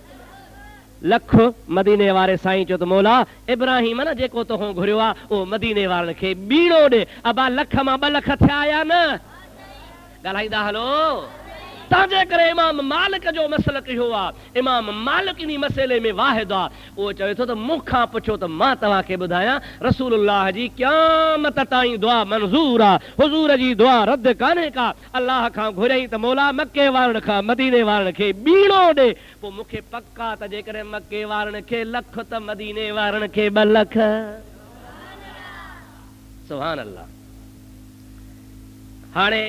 लख। मदीने वारे साईं चयो त मौला इब्राहिम न जेको तोहं घुरियो आहे उहो मदीने वारनि खे ॿीणो ॾे। अबा लख मां 2 लख थिया या न? ॻाल्हाईंदा हलो। तंहिंजे करे इमाम मालिक जो मसलक इहो आहे। इमाम मालिक इन मसइले में वाहिद आहे। उहो चवे थो त मूंखां पुछो त मां तव्हांखे ॿुधायां रसूलुल्लाह जी क़यामत ताईं दुआ मंज़ूर आहे, हुज़ूर जी दुआ रद्द कान्हे का। अलाह खां घुरियईं त मौला मके वारनि खां मदीने वारनि खे ॿीणो ॾे। पोइ मूंखे पक्का त जेकॾहिं मके वारनि खे लख त मदीने वारनि खे 2 लख। सुभान अल्लाह। हाणे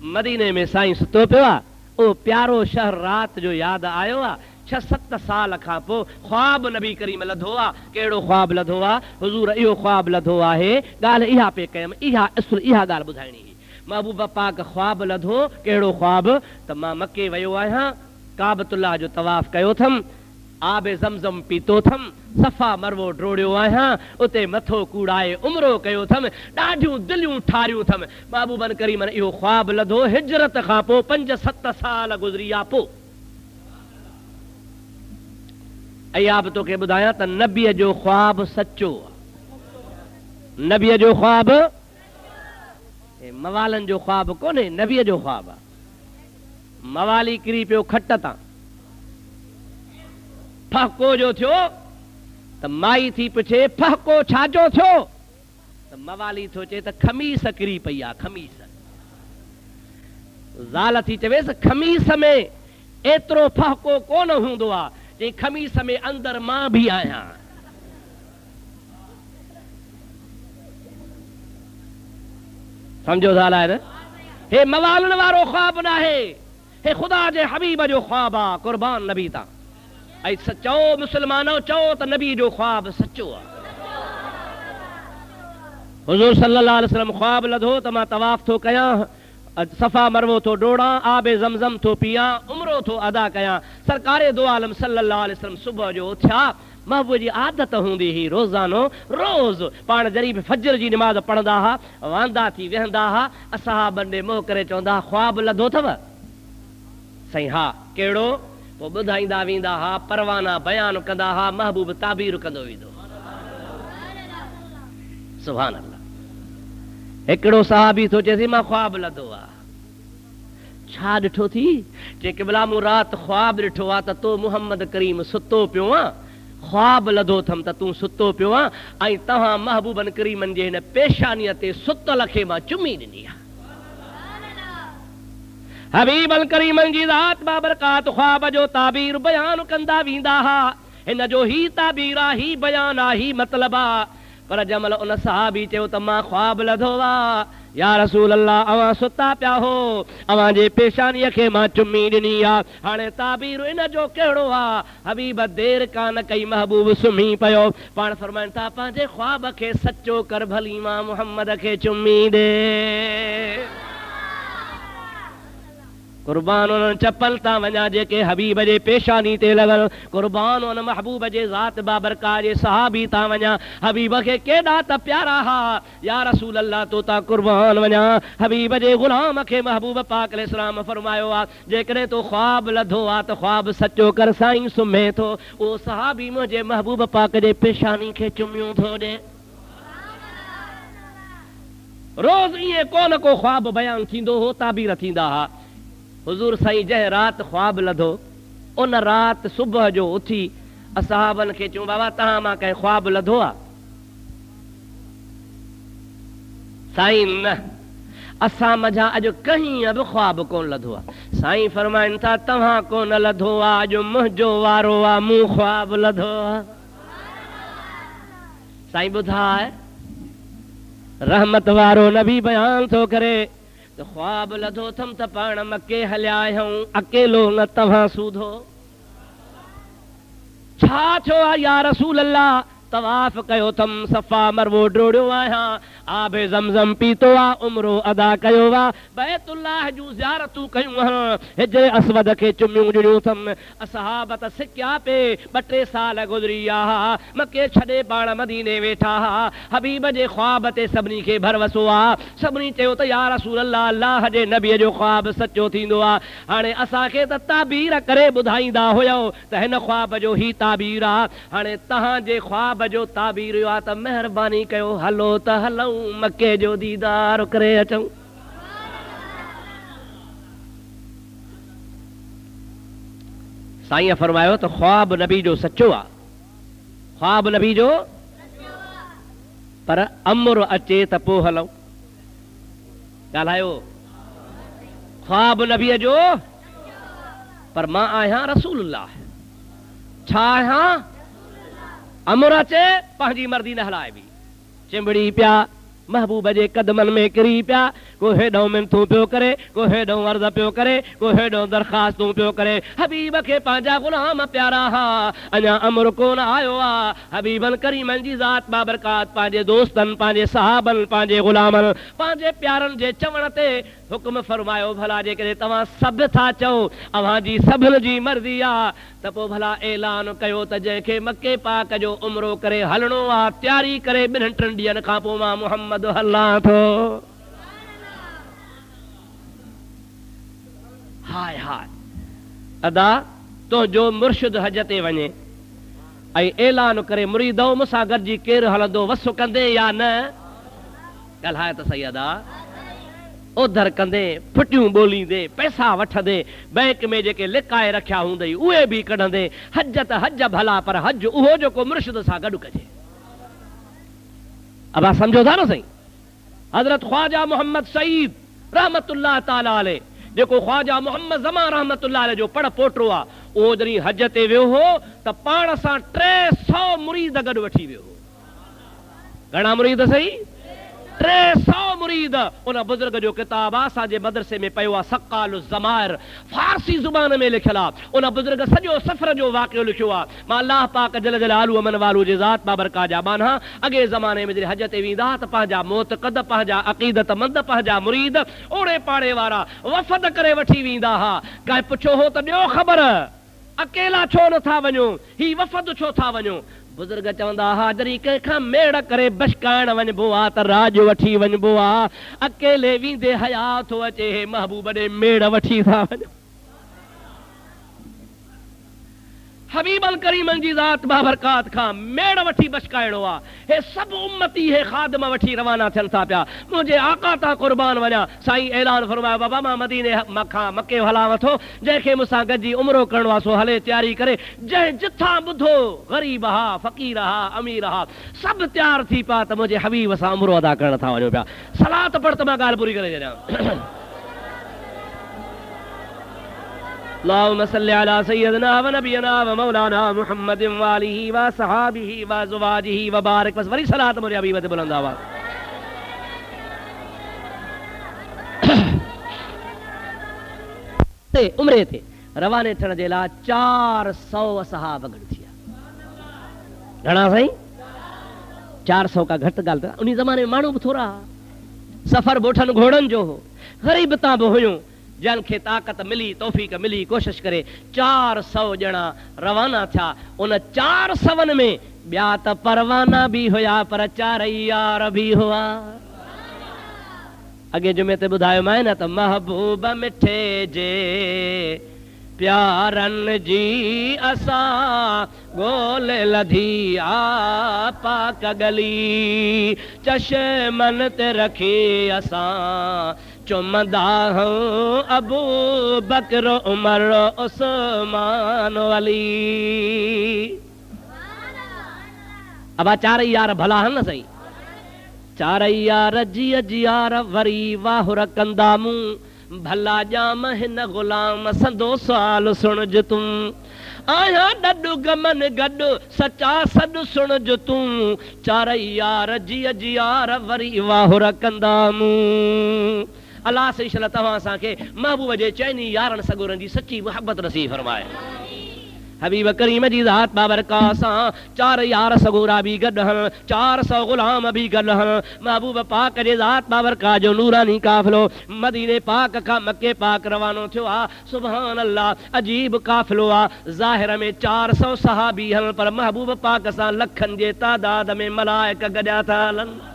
मदीने में साईं सुतो पियो आहे। ओ प्यारो शहर रात जो यादि आयो आहे। 6-7 साल खां पोइ ख्वाब नबी करीम लधो आहे। कहिड़ो ख्वाब लधो आहे? हुज़ूर इहो ख्वाब लधो आहे। ॻाल्हि इहा पे कयमि, इहा ॻाल्हि ॿुधाइणी हुई। महबूब पाक ख्वाब लधो। कहिड़ो ख्वाब? त मां मके वियो आहियां, काबतुल्लाह जो तवाफ़ कयो अथमि, आबे ज़मज़म पीतो अथमि, सफ़ा मरवो डोड़ियो आहियां, उते मथो कूड़ाए उमरो कयो अथमि, ॾाढियूं दिलियूं ठारियूं अथमि। महबूबन करीमन इहो ख्वाब लधो हिजरत खां पोइ 5-7 साल गुज़री विया। पोइ अया बि तोखे ॿुधायां त नबीअ जो ख्वाब सचो आहे। नबीअ जो ख्वाब मवालनि जो ख्वाब कोन्हे, नबीअ जो ख्वाब आहे। मवाली किरी पियो खट तां, फहको जो थियो त माई थी पुछे फहको छाजो थियो? त मवाली थो चए त खमीस किरी पई आहे, खमीस। ज़ाल थी चवेसि खमीस में एतिरो फहको कोन हूंदो आहे, जे खमीस में अंदर मां बि आहियां। सम्झो ज़ाल आहे न? हे मवालनि वारो ख्वाब न आहे, हे ख़ुदा जे हबीब जो ख्वाब आहे। क़ुर्बान नबी तां। ऐं चओ मुस्लमानो, चओ त नबी जो ख्वाब सचो आहे। हुज़ूर सल्लल्लाहु अलैहि वसल्लम ख्वाब लधो त मां तवाफ़ थो कयां, सफ़ा मरवो थो डोड़ां, आबे ज़मज़म थो पियां, उमरो थो अदा कयां। सरकारे दो आलम सल्लल्लाहु अलैहि वसल्लम सुबुह जो उथिया। महबूब जी आदत हूंदी हुई रोज़ानो रोज़ पाण जॾहिं बि फजर जी निमाज़ पढ़ंदा हुआ, वांदा थी वेहंदा हुआ, असहाबनि ॾे मोह करे चवंदा हुआ ख्वाब लधो अथव? साईं हा। कहिड़ो? पोइ ॿुधाईंदा वेंदा हुआ, परवाना बयानु कंदा हुआ, महबूब ताबीर कंदो वेंदो। सुभान अल्लाह। हिकिड़ो सहाबी थो चएसि मां ख्वाब लधो आहे। छा ॾिठो थी? जे क़िबला मूं राति ख्वाब ॾिठो आहे त तो मुहम्मद करीम सुतो पियो आहे, ख्वाब लधो अथमि त तूं सुतो पियो आहे, ऐं तव्हां महबूबन करीमनि जे हिन पेशानीअ ते सुतल खे मां चुमी ॾिनी आहे। हबीबन करीमन जी ज़ात बाबरकात ख्वाब जो ताबीर बयान कंदा वेंदा हा। हिन जो ही ताबीर आहे, ही बयान आहे, ही मतिलब आहे। पर जमल उन सहाबी चयो त मां ख्वाब लधो आहे। या रसूल अल्लाह, अवां सुता पिया हो, अवां जे पेशानीअ खे मां चुमी ॾिनी आहे। हाणे ताबीर इन जो कहिड़ो आहे? हबीब देर कान कई, महबूब सुम्ही पियो। पाण फरमाइनि था पंहिंजे ख्वाब खे सचो कर, भली मां मुहम्मद खे चुमी ॾे। कुर्बान उन चप्पल ता वञा जेके हबीब जे पेशानी ते लॻल, कुर्बान उन महबूब जे ज़ात बाबरका जे सहाबी ता वञा, हबीब खे केॾा त प्यारा हा, या रसूल अल्लाह तो ता कुर्बान वञा। हबीब जे गुलाम खे महबूब पाक अलैहिस्सलाम फरमायो आ, जेकॾहिं तो ख्वाब लधो आ त ख्वाब सचो कर, साईं सुम्हे थो। उहो सहाबी मुंहिंजे महबूब पाक जे पेशानी खे चुमियूं थो ॾे। रोज़ ईअं को न को ख्वाब बयान थींदो हो, ताबीर थींदा हा। हुजूर साईं जंहिं राति ख्वाब लधो, उन राति सुबुह जो उथी असहाबनि खे चयूं, बाबा तव्हां मां कंहिं ख्वाब लधो आहे? साईं न, असां मझा अॼु कहीं बि ख्वाब कोन लधो आहे। साईं फरमाइनि था, तव्हां कोन लधो आहे, अॼु मुंहिंजो वारो आहे, मूं ख्वाब लधो आहे। साईं ॿुधाए, रहमत वारो नबी बयान थो करे त ख्वाब लधो थम त पाण मके हलिया आहियूं, अकेलो न तव्हां सूधो। छा थियो आहे या रसूल अल्लाह? तवाफ कयो थम, सफ़ा मरवो डोड़ियो आहियां, आबे ज़मज़म पीतो आ, उम्रो अदा कयो आ, बैतुल्लाह जूं ज़ियारतूं कयूं आहिनि, हिजरे अस्वद खे चुमियूं ॾिनियूं थम। असहाब त सिकिया पे, 2-3 साल गुज़री विया हा, मके छॾे पाण मदीने वेठा हा। हबीब जे ख्वाब ते सभिनी खे भरवसो आ। सभिनी चयो त या रसूल अल्लाह, अल्लाह जे नबीअ जो ख्वाब सचो थींदो आ। हाणे असांखे त ताबीर करे ॿुधाईंदा हुयो त हिन ख्वाब जो ही ताबीर आ। हाणे तव्हांजे ख्वाब जो ताबीर आ त महिरबानी कयो, हलो त हलऊं, मके जो दीदार करे अचूं। साईं फरमायो त ख्वाब नबी जो सचो आ, ख्वाब नबी जो, पर अमर अचे त पोइ हलऊं। ॻाल्हायो, ख्वाब नबीअ जो, पर मां आहियां रसूलुल्लाह। छा आहियां? अमर अचे, पंहिंजी मर्ज़ी न हलाइबी। चिंबड़ी पिया महबूब जे कदमनि में किरी पिया, को हेॾो मिनतूं पियो करे, को हेॾो अर्ज़ पियो करे, को हेॾो दरख़्वास्तूं पियो करे। हबीब खे पंहिंजा गुलाम प्यारा हा, अञा अमर कोन आयो आ। हबीबन करीमन जी ज़ात बाबरकात पंहिंजे दोस्तनि, पंहिंजे सहाबनि, पंहिंजे गुलामनि, पंहिंजे प्यारनि जे चवण ते हुक्म फरमायो, भला जेकॾहिं तव्हां सभु था चओ, अव्हां जी सभिनि जी मर्ज़ी आ, त पोइ भला ऐलान कयो त जंहिंखे मके पाक जो उम्रो करे हलणो आहे, तयारी करे 2-3 ॾींहंनि खां पोइ मां मुहम्मद हलां थो। हाय हाय अदा, तुंहिंजो मुर्शिद हज ते वञे ऐं ऐलान करे, मुरीदो मूंसां गॾिजी केरु हलंदो, वसु कंदे या न? ॻाल्हाए त सही अदा। ओधर कंदे, फुटियूं ॿोलींदे, पैसा वठंदे, बैंक में जेके लिकाए रखिया हूंदई उहे बि कढंदे। हज त हज भला, पर हज उहो जेको मुर्शिद सां गॾु कजे। अब आप समझो था ना सही? हजरत ख्वाजा मोहम्मद सईद रहमतुल्लाह ताला अलैह, जेको ख्वाजा मोहम्मद ज़मान रहमतुल्लाह अलैह जो पड़ पोटो आ, उहो जॾहिं हज ते वियो हो त पाण सां 300 मुरीद गॾु वठी वियो हो। घणा मुरीद सही? 300 मुरीद। उन बुजुर्ग जो किताब आहे, असांजे मदरसे में पियो आहे, सक़ालु ज़माइर, फारसी ज़ुबान में लिखियल आहे। उन बुजुर्ग सॼो सफ़र जो वाक़ियो लिखियो आहे। मां अल्लाह पाक जल जलालु अमन वालू जे ज़ात बाबरका जा बाना, अॻे ज़माने में जॾहिं हज ते वेंदा त पंहिंजा मोतक़द, पंहिंजा अक़ीदतमंद, पंहिंजा मुरीद ओड़े पाड़े वारा वफ़द करे वठी वेंदा हा। कंहिं पुछो हो त ॾियो ख़बर, अकेला छो नथा वञो, ही वफ़द छो था वञो? बुजुर्ग चवंदा हा, जॾहिं कंहिंखां मेड़ करे बशकाइण वञिबो आहे त राज वठी वञिबो आहे, अकेले वेंदे हया थो अचे, महबूब ॾे मेड़ वठी था वञो। हबीबल करीमन जी ज़ात बाबरकात खां मेड़ वठी बशकाइणो आहे। हे सभु उम्मती, हे ख़ादम वठी रवाना थियनि था पिया। मुंहिंजे आका तां क़ुर्बान वञा। साईं ऐलान फरमायो, बाबा मां मदीने खां मके हलां थो, जंहिंखे मूंसां गॾिजी उम्रो करणो आहे सो हले, तयारी करे। जंहिं जिथां ॿुधो, ग़रीब हा, फ़क़ीर हा, अमीर हा, सभु तयार थी पिया त मुंहिंजे हबीब सां उम्रो अदा करण था वञो पिया। सलात पढ़ त मां ॻाल्हि पूरी करे छॾियां। अल्लाहुम्मा सल्लि अला सय्यदिना व नबियना व मौलाना मुहम्मदिन व आलिहि व सहाबिहि व अज़वाजिहि व बारिक। बस वरी सलात मुंहिंजे हबीब ते बुलंद आवाज़। उम्रे ते रवाने थियण जे लाइ 400 सहाब गॾु थिया। घणा साईं? 400 का घटि ॻाल्हि त उन ज़माने में माण्हू बि थोरा, सफ़र बोठनि घोड़नि जो हो, ग़रीबता बि हुयूं। जंहिंखे ताक़त मिली तौफ़ीक़ मिली कोशिश करे 400 ॼणा रवाना थिया। उन 400 में ॿिया त परवाना बि हुया पर 4 यार बि हुआ। अॻे जुमे ते ॿुधायो मां न त महबूब मिठे जे प्यारन जी असां गोले लधी आ पाक गली चश्मन ते रखी असां चुमदा हूं अबू बकर उमर उस्मान अली। अब 4 यार भला हन सही। 4 यार जिया जियार वरी वाहुर कंदा मूं भला जाम हिन गुलाम संदो साल सुणज तूं आया डडू गमन गड सचा सद सुणज तूं 4 यार जिया जियार वरी वाहुर कंदा मूं। अल्लाह से इंशाअल्लाह तव्हां असांखे महबूब जे चइनी यारनि सगोरनि जी सची मोहब्बत नसीब फरमाए। हबीब करीम जी ज़ात बाबरकात सां 4 यार सगोरा भी गॾु हन 400 गुलाम भी गॾु हन। महबूब पाक जे ज़ात बाबरकात जो नूरानी काफ़िलो मदीने पाक खां मके पाक रवानो थियो आ। सुभान अल्लाह अजीब काफ़िलो आ। ज़ाहिर में 400 सहाबी हन पर महबूब पाक सां लखनि जे तादाद में मलाइक गॾिया था हलनि।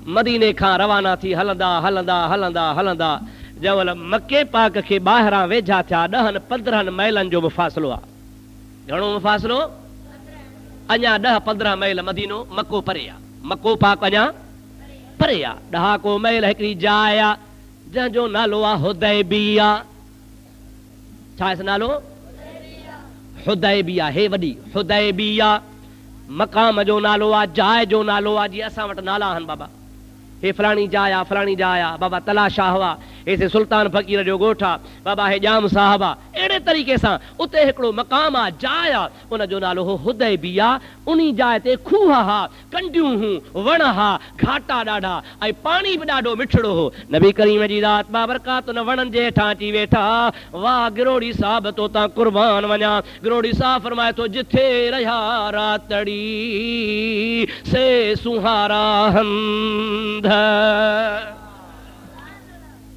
मदीने खां रवाना थी हलंदा हलंदा हलंदा हलंदा जवल मके पाक के ॿाहिरां वेझा थिया 10-15 मैलनि जो मुफ़ासिलो आहे। घणो मुफ़ासिलो? अञा 10-15 मैल मदीनो मको परे आहे। मको पाक अञा परे आहे। 10 को मैल हिकिड़ी जाइ आहे जंहिंजो नालो आहे हुदैबिया। छा इस नालो? हुदैबिया। हे वॾी हुदैबिया मक़ाम जो नालो आहे, जाइ जो नालो आहे। जीअं असां वटि नाला आहिनि बाबा, हे फलाणी जाइ आहे फलाणी जाइ आहे। बाबा तला शाह हुआ, ऐसे सुल्तान फ़कीर जो ॻोठ आहे। बाबा हे जाम साहब आहे। अहिड़े तरीक़े सां उते हिकिड़ो मक़ाम आहे, जाइ आहे, उनजो नालो हो हुदैबिया। उन जाइ ते खूह हा, कंडियूं हूं, वण हा, घाटा ॾाढा ऐं पाणी बि ॾाढो मिठड़ो हो। नबी करीम जी ज़ात बाबरकात उन वणनि जे हेठां अची वेठा। वाह गिरोड़ी साहब तो तां कुर्बान वञा। गिरोड़ी साहब फरमाए थो जिथे रहिया रातड़ी से सुहारा हंध।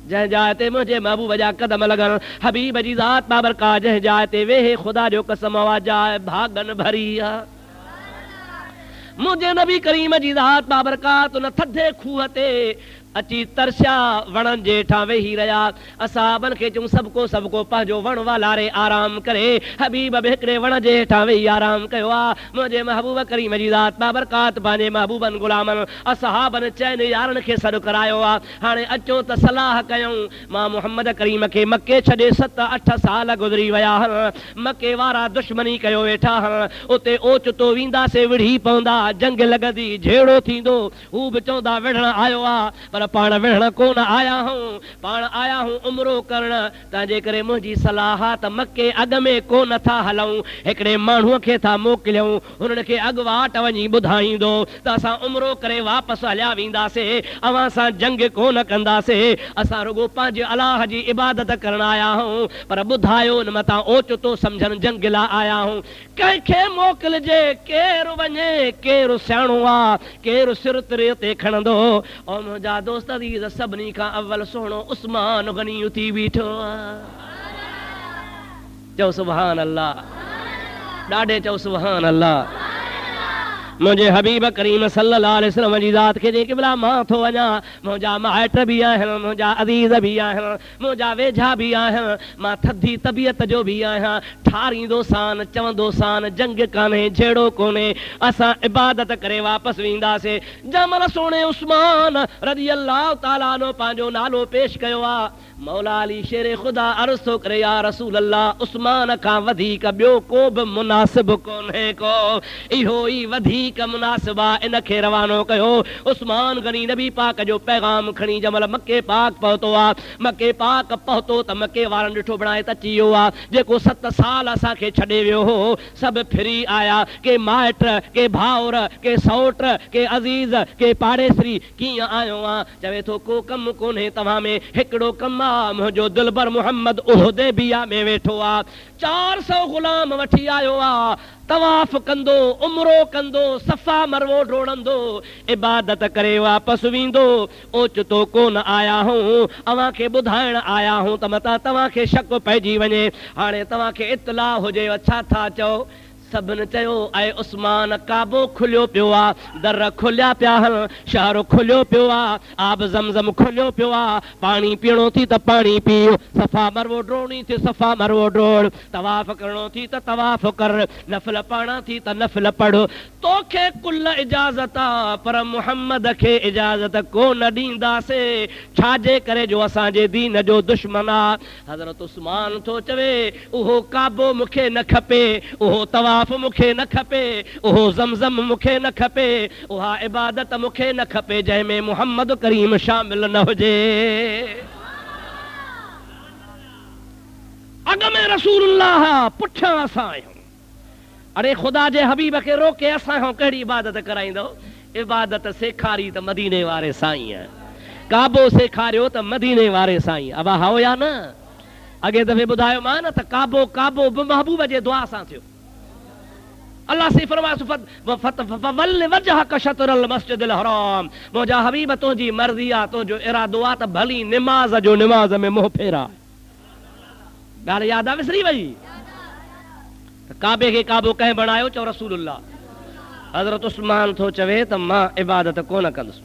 जंहिं जाइ ते मुंहिंजे महबूब जा कदम लॻनि। हबीब जी ज़ात बाबरकात जंहिं जाइ ते वेहे ख़ुदा जो कसम आहे जाइ भागन भरी आहे। मुंहिंजे नबी करीम जी ज़ात बाबरकात उन थधे खूह ते अची तरसिया वणनि जे हेठां वेही रहिया। असाबनि खे चयूं सभु को पंहिंजो वण वालारे आराम करे। हबीब बि हिकिड़े वण जे हेठां वेही आराम कयो आहे। मुंहिंजे महबूब करीम जी ज़ात बाबरकात पंहिंजे महबूबनि गुलामनि असहाबनि चइनि यारनि खे सॾु करायो आहे। हाणे अचो त सलाह कयूं। मां मोहम्मद करीम खे मके छॾे 7-8 साल गुज़री विया आहिनि। मके वारा दुश्मनी कयो वेठा आहिनि। उते ओचितो वेंदासीं विढ़ी पवंदा, जंग लॻंदी, झेड़ो थींदो। हू बि चवंदा विढ़ण आयो आहे पर पाण विढ़ण कोन आया हूं, पाण आया हूं उमरो करण। तंहिंजे करे मुंहिंजी सलाह त मके अॻ में कोन था हलूं, हिकिड़े माण्हूअ खे था मोकिलियूं, हुननि खे अॻुवाट वञी ॿुधाईंदो त असां उमरो करे वापसि हलिया वेंदासीं, अवां सां जंग कोन कंदासीं, असां रुगो पंहिंजे अलाह जी इबादत करण आया हूं। पर ॿुधायो हुन मथां ओचितो सम्झनि जंग लाइ आया हूं। कंहिंखे मोकिलिजे, केरु वञे, केरु सियाणो आहे, केरु सिर तिरे ते खणंदो। और मुंहिंजा दोस्त अज़ीज़ सभिनी खां अव्वल सुहिणो उस्मान गनी उथी बीठो आहे। चओ सुभान अल्लाह। ॾाढे चओ सुभान अल्लाह। मुंहिंजे हबीब करीम सल्लल्लाहु अलैहि वसल्लम जी ज़ात खे जे क़िबला मां थो वञा। मुंहिंजा माइट बि आहिनि, मुंहिंजा अज़ीज़ बि आहिनि, मुंहिंजा वेझा बि आहिनि। मां थधी तबियत जो बि आहियां। ठारींदो सान, चवंदो सान, जंग कान्हे, झेड़ो कोन्हे, असां इबादत करे वापसि वेंदासीं। जमल सोणे उस्मान रज़ी अल्लाह ताला अन्हु पंहिंजो नालो पेश कयो आहे। मौला अली शेर ख़ुदा अर्ज़ थो करे या रसूल अल्लाह, उस्मान खां वधीक ॿियो को बि मुनासिब कोन्हे को, इहो ई वधीक मुनासिब आहे। इन खे रवानो कयो। उस्मान गनी नबी पाक जो पैगाम खणी जमल मके पाक पहुतो आहे। मके पाक पहुतो त मके वारनि ॾिठो बणाए त अची वियो आहे। जेको 7 साल असांखे छॾे वियो हो, सभु फिरी आया। के माइट, के भाउर, के सौट, के अज़ीज़, के पाड़ेसरी। कीअं आयो आहे? चवे थो को कमु कोन्हे तव्हां में, हिकिड़ो कमु मुंहिंजो दिलबर मुहम्मद उहदैबिया में वेठो आ, 400 गुलाम वठी आयो आ, तवाफ कंदो, उमरो कंदो, सफ़ा मरवो ड्रोड़ंदो, इबादत करे वापस वींदो। ओचितो कोन आया हूं, अवां खे ॿुधाइण आया हूं त मता तव्हां खे शक पइजी वञे। हाणे तव्हां खे इत्तला हुजे छा था चओ? सभिनि चयो ऐं उस्मान काबो खुलियो पियो आहे, दर खुलिया पिया आहिनि, शहर खुलियो पियो आहे, आब ज़मज़म खुलियो पियो आहे, पाणी पीअणो थी त पाणी पीओ, सफ़ा मरवो ड्रोणी थी सफ़ा मरवो ड्रोड़, तवाफ़ करणो थी त तवाफ़ कर, नफ़िल पढ़णा थी त नफ़िल पढ़। तोखे कुल इजाज़त आहे पर मुहम्मद खे इजाज़त कोन ॾींदासीं, छाजे करे जो असांजे दीन जो दुश्मन आहे। हज़रत उस्मान थो चवे उहो काबो मूंखे न खपे, उहो तवाफ़ मूंखे न खपे, उहो ज़मज़म मूंखे न खपे, उहा इबादत मूंखे न खपे जंहिंमें मुहम्मद करीम शामिल न हुजे। अॻ में रसूलुल्लाह, पुठियां असां आहियूं। अरे ख़ुदा जे हबीब खे रोके असां खां कहिड़ी इबादत कराईंदो? इबादत सेखारी त मदीने वारे साईं, काबो सेखारियो त मदीने वारे साईं। अब हाओ या न? अॻे दफ़े ॿुधायो मां न त काबो काबो बि महबूब जे दुआ सां थियो। अल्लाह से फरमाए फवल्ल वजहक शतरल मस्जिदिल हराम, मुंहिंजा हबीब तुंहिंजी मर्ज़ी आहे, तुंहिंजो इरादो आहे त भली निमाज़ जो निमाज़ में मुंहुं फेरा। ॻाल्हि यादि आहे विसरी वई? काबे खे काबो कंहिं बणायो? चओ रसूलुल्लाह। हज़रत उस्मान थो चवे त मां इबादत कोन कंदुसि।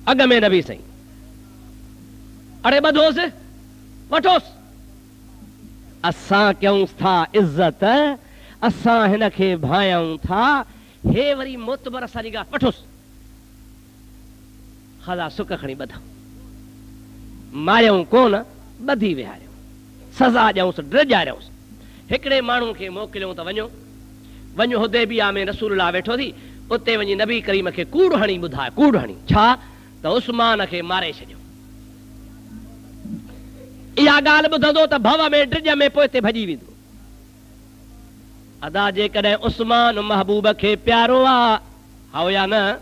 अॻ में नबी साईं, अड़े ॿधोसि वठोसि, असां कयूंसि था इज़त, असां हिन खे भायूं था, हे वरी मोतबर असांजी ॻाल्हि वठोसि, ख़ज़ा सुख खणी ॿधऊं, मारियऊं कोन, ॿधी विहारियऊं, सज़ा ॾियऊंसि, ड्रॼारियऊंसि। हिकिड़े माण्हू खे मोकिलियऊं त वञो वञो हुदैबिया में रसूलुल्लाह वेठो थी, उते वञी नबी करीम खे कूड़ हणी ॿुधाए, कूड़ हणी छा त उस्मान खे मारे छॾियो। इहा ॻाल्हि ॿुधंदो त भव में ड्रिज में पोइ हिते भॼी वेंदो। अदा जेकॾहिं उस्मान महबूब खे प्यारो आहे, हाओ या न?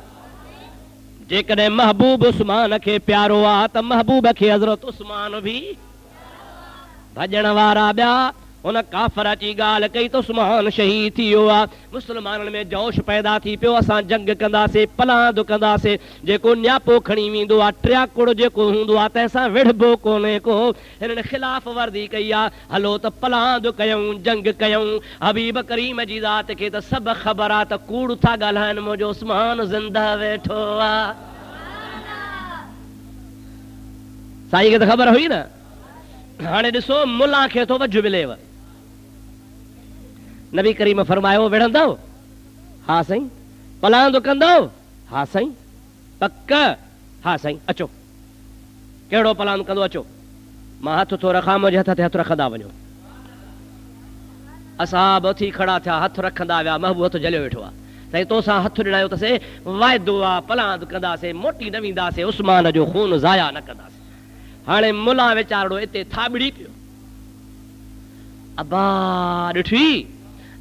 जेकॾहिं महबूब उस्मान खे प्यारो आहे त महबूब खे हज़रत उस्मान बि। भॼण वारा ॿिया हुन काफ़र अची ॻाल्हि कई त उस्मान शहीद थी वियो आहे। मुस्लमाननि में जोश पैदा थी पियो, असां जंग कंदासीं, पलांद कंदासीं, जेको न्यापो खणी वेंदो आहे, ट्रियाकुड़ जेको हूंदो आहे तंहिंसां विढ़बो कोन्हे को। हिननि ख़िलाफ़ वर्दी कई आहे, हलो त पलांद कयूं, जंग कयूं। हबीब करीम जी ज़ात खे त सभु ख़बर आहे त कूड़ था ॻाल्हाइनि, मुंहिंजो उस्मान ज़िंदा वेठो आहे। साईं खे त ख़बर हुई न। हाणे ॾिसो मुला खे थो वझ मिलेव। नबी करीम फरमायो विढ़ंदव? हा साईं। पलांद कंदव? हा साईं। पक? हा साईं। अचो। कहिड़ो पलांद कंदो? अचो। मां हथ थो रखां, मुंहिंजे हथ ते हथ रखंदा वञो। असहाब उथी खड़ा थिया, हथ रखंदा विया, महबूब हथ जलियो वेठो आहे। साईं तोसां हथ ॾिनायो अथसि, वाइदो आहे, पलांद कंदासीं, मोटी न वेंदासीं, उस्मान जो खून ज़ाया न कंदासीं। हाणे मुला वीचारो हिते थाॿड़ी पियो। अबा ॾिठी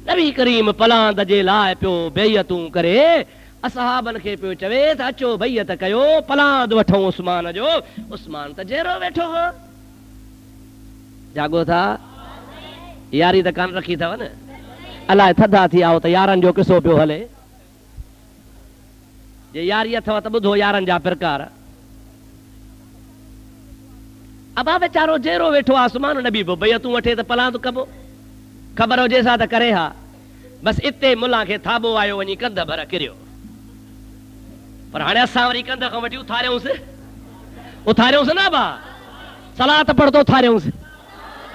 नबी करीम पलांद जे लाइ पियो बेयतूं करे, असहाबनि खे पियो चवे त अचो बेयत कयो, पलांद वठूं उस्मान जो। उस्मान त जहिड़ो वेठो हो। जागो था? यारी त कान रखी अथव न? अलाए थधा थी आओ त यारनि जो किसो पियो हले। जे यारी अथव त ॿुधो यारनि जा प्रकार। अबा वीचारो जहिड़ो वेठो आहे, उस्मान नबी बि बेयतूं वठे त पलांद कबो, ख़बर हुजे सा त करे हा। बसि इते मुला खे थाबो आयो, वञी कंध भर किरियो। पर हाणे असां वरी कंध खां वठी उथारियूंसि न बा, सलात पढ़ंदो उथारियूंसि।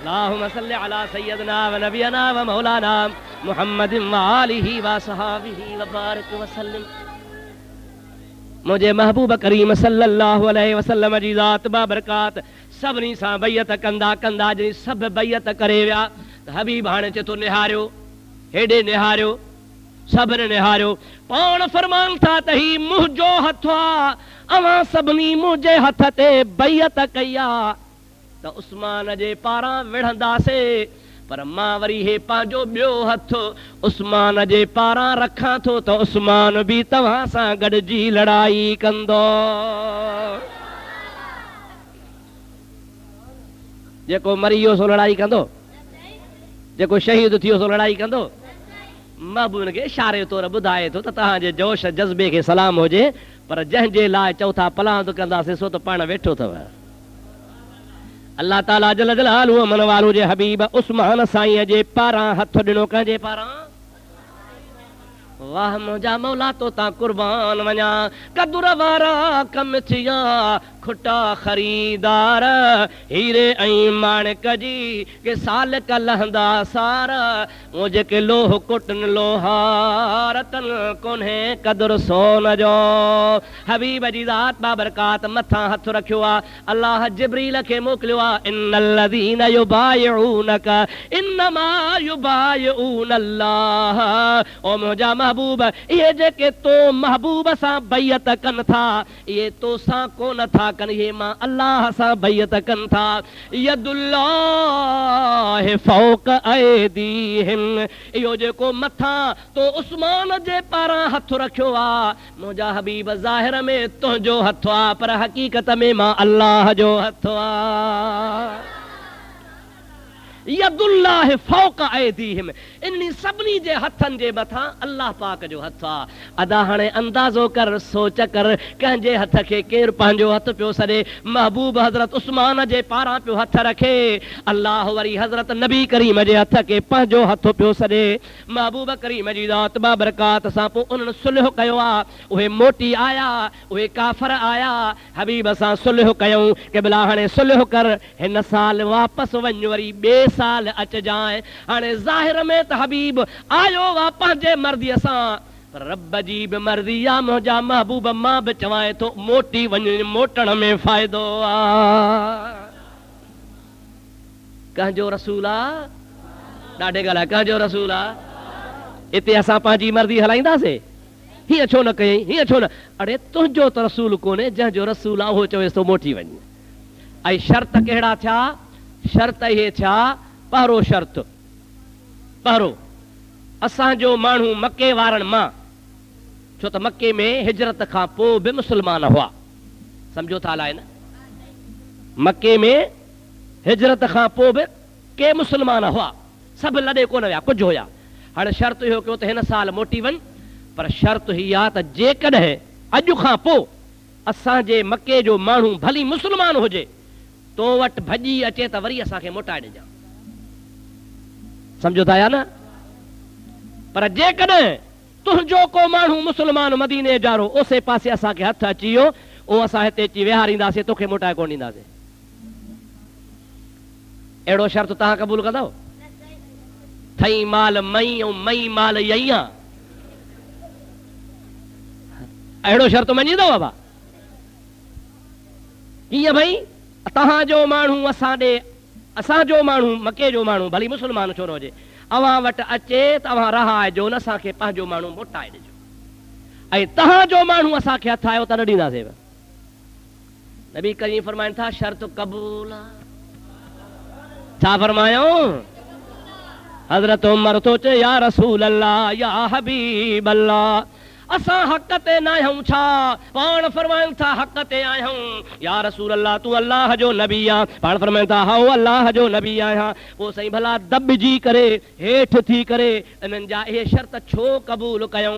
अल्लाहुम्मा सल्लि अला सय्यदना व नबियना व मौलाना मुहम्मदिन व आलिहि व सहाबिहि व बारिक व सल्लिम। मुंहिंजे महबूब करीम सल्लल्लाहु अलैहि वसल्लम जी ज़ात बाबरकात सभिनी सां बैयत कंदा कंदा जॾहिं सभु बैयत करे विया त हबीब हाणे चए थो निहारियो, हेॾे निहारियो, सभिनी निहारियो। पाण फरमान था त ही मुंहिंजो हथ आहे, अवां सभिनी मुंहिंजे हथ ते बैयत कई आहे त उस्मान जे पारां विढ़ंदासीं, पर मां वरी हे पंहिंजो ॿियो हथ उस्मान जे पारां रखां थो त उस्मान बि तव्हां सां गॾिजी लड़ाई कंदो। जेको मरी वियो सो लड़ाई कंदो, जेको शहीद थियो सो लड़ाई कंदो। महबूब खे इशारे तौर ॿुधाए थो त तव्हांजे जोश जज़्बे खे सलाम हुजे, पर जंहिंजे लाइ चौथा पलांद कंदासीं सो त पाण वेठो अथव। अल्लाह ताला जल जलालुहु मन वारो जे हबीब उस्मान साईं जे पारां हथ ॾिनो, कंहिंजे पारां? वाह मुंहिंजा मौला तो ता कुर्बान वञा, कदुर वारा कम थिया खुटा ख़रीदार, हीरे ऐं माणिक जी के साल का लहंदा सार, वो जेके लोह कुटन लोहार तन कोन्हे कदुर सोन जो। हबीब जी ज़ात बाबरकात मथां हथ रखियो आहे। अल्लाह जिब्रील खे मोकिलियो आहे, इन्नल्लज़ीन युबाइऊनका इन्नमा युबाइऊन अल्लाह। ओ मुंहिंजा महबूब, इहे जेके तो महबूब सां बैयत कनि था, इहे तो सां कोन था कनि, इहे मां अल्लाह सां बैयत कनि था। यदुल्लाह फौक ऐदीहिम, इहो जेको मथां तो उस्मान जे पारां हथ रखियो आहे, मुंहिंजा हबीब ज़ाहिर में तुंहिंजो हथ आहे, पर हक़ीक़त में मां अल्लाह जो हथ आहे। यदुल्लाह फौक ऐदीहिम, इन्ही सभिनी जे हथनि जे मथां अल्लाह पाक जो हथ आहे। अदा हाणे अंदाज़ो कर, सोच कर, कंहिंजे हथ खे केरु पंहिंजो हथ पियो सॾे। महबूब हज़रत उस्मान जे पारां पियो हथ रखे, अल्लाह वरी हज़रत नबी करीम जे हथ खे पंहिंजो हथ पियो सॾे। महबूब करीम जी ज़ात बाबरकात सां पोइ उन्हनि सुलह कयो आहे। उहे मोटी आया, उहे काफ़र आया, हबीब सां सुलह कयूं कि भला हाणे सुलह कर, हिन साल वापसि वञ, वरी ॿिए साल अचजांइ। हाणे ज़ाहिर में त हबीब आयो वा पंहिंजे मर्ज़ीअ सां, पर रब जी बि मर्ज़ी आहे। मुंहिंजा महबूब, मां बि चवां थो मोटी वञ, मोटण में फ़ाइदो आहे। कंहिंजो रसूल आहे? ॾाढे ॻाल्हि आहे, कंहिंजो रसूल आहे? हिते असां पंहिंजी मर्ज़ी हलाईंदासीं? हीअं छो न कयईं, हीअं छो न? अड़े तुंहिंजो त रसूल कोन्हे, जंहिंजो रसूल आहे उहो चवेसि थो मोटी वञ। ऐं शर्त कहिड़ा थिया? शर्त इहे थिया, पहिरों शर्त, पहिरों असांजो माण्हू मके वारनि मां, छो त मके में हिजरत खां पोइ बि मुस्लमान हुआ, सम्झो था हलाए न? मके में हिजरत खां पोइ बि के मुस्लमान हुआ, सभु लॾे कोन विया, कुझु हुया। हाणे शर्त इहो कयो त हिन साल मोटी वञ, पर शर्त हीअ आहे त जेकॾहिं अॼु खां पोइ असांजे मके जो माण्हू भली मुस्लमान हुजे, तो वटि भॼी अचे त वरी असांखे मोटाए ॾिजां। सम्झो था या न? पर जेकॾहिं तुंहिंजो को माण्हू मुस्लमान मदीने जारो ओसे पासे असांखे हथ अची वियो, उहो असां हिते अची विहारींदासीं, तोखे मोटाए कोन ॾींदासीं। अहिड़ो शर्त तव्हां क़बूल कंदव? थई माल मई ऐं मई माल यई आहे, अहिड़ो शर्त मञींदव बाबा? कीअं भई? तव्हांजो माण्हू असांजो माण्हू मके जो माण्हू भली मुस्लमान छो न हुजे, अव्हां वटि अचे त अव्हां रहाइजो न, असांखे पंहिंजो माण्हू मोटाए ॾिजो। ऐं तव्हांजो माण्हू असांखे हथ आयो त न ॾींदासीं। नबी करीम फरमाइनि था शर्त क़बूल आहे। छा फरमायो? हज़रत उमर थो चए, या रसूल अल्लाह, या हबीब अल्लाह, असां हक़ ते न आहियूं छा? पाण फरमाइनि था हक़ ते आहियूं। या रसूल अल्लाह, तूं अल्लाह जो नबी आहे? पाण फरमाइनि था हा अल्लाह जो नबी आहियां। पोइ साईं भला दॿिजी करे हेठि थी करे इन्हनि जा इहे शर्त छो क़बूल कयूं?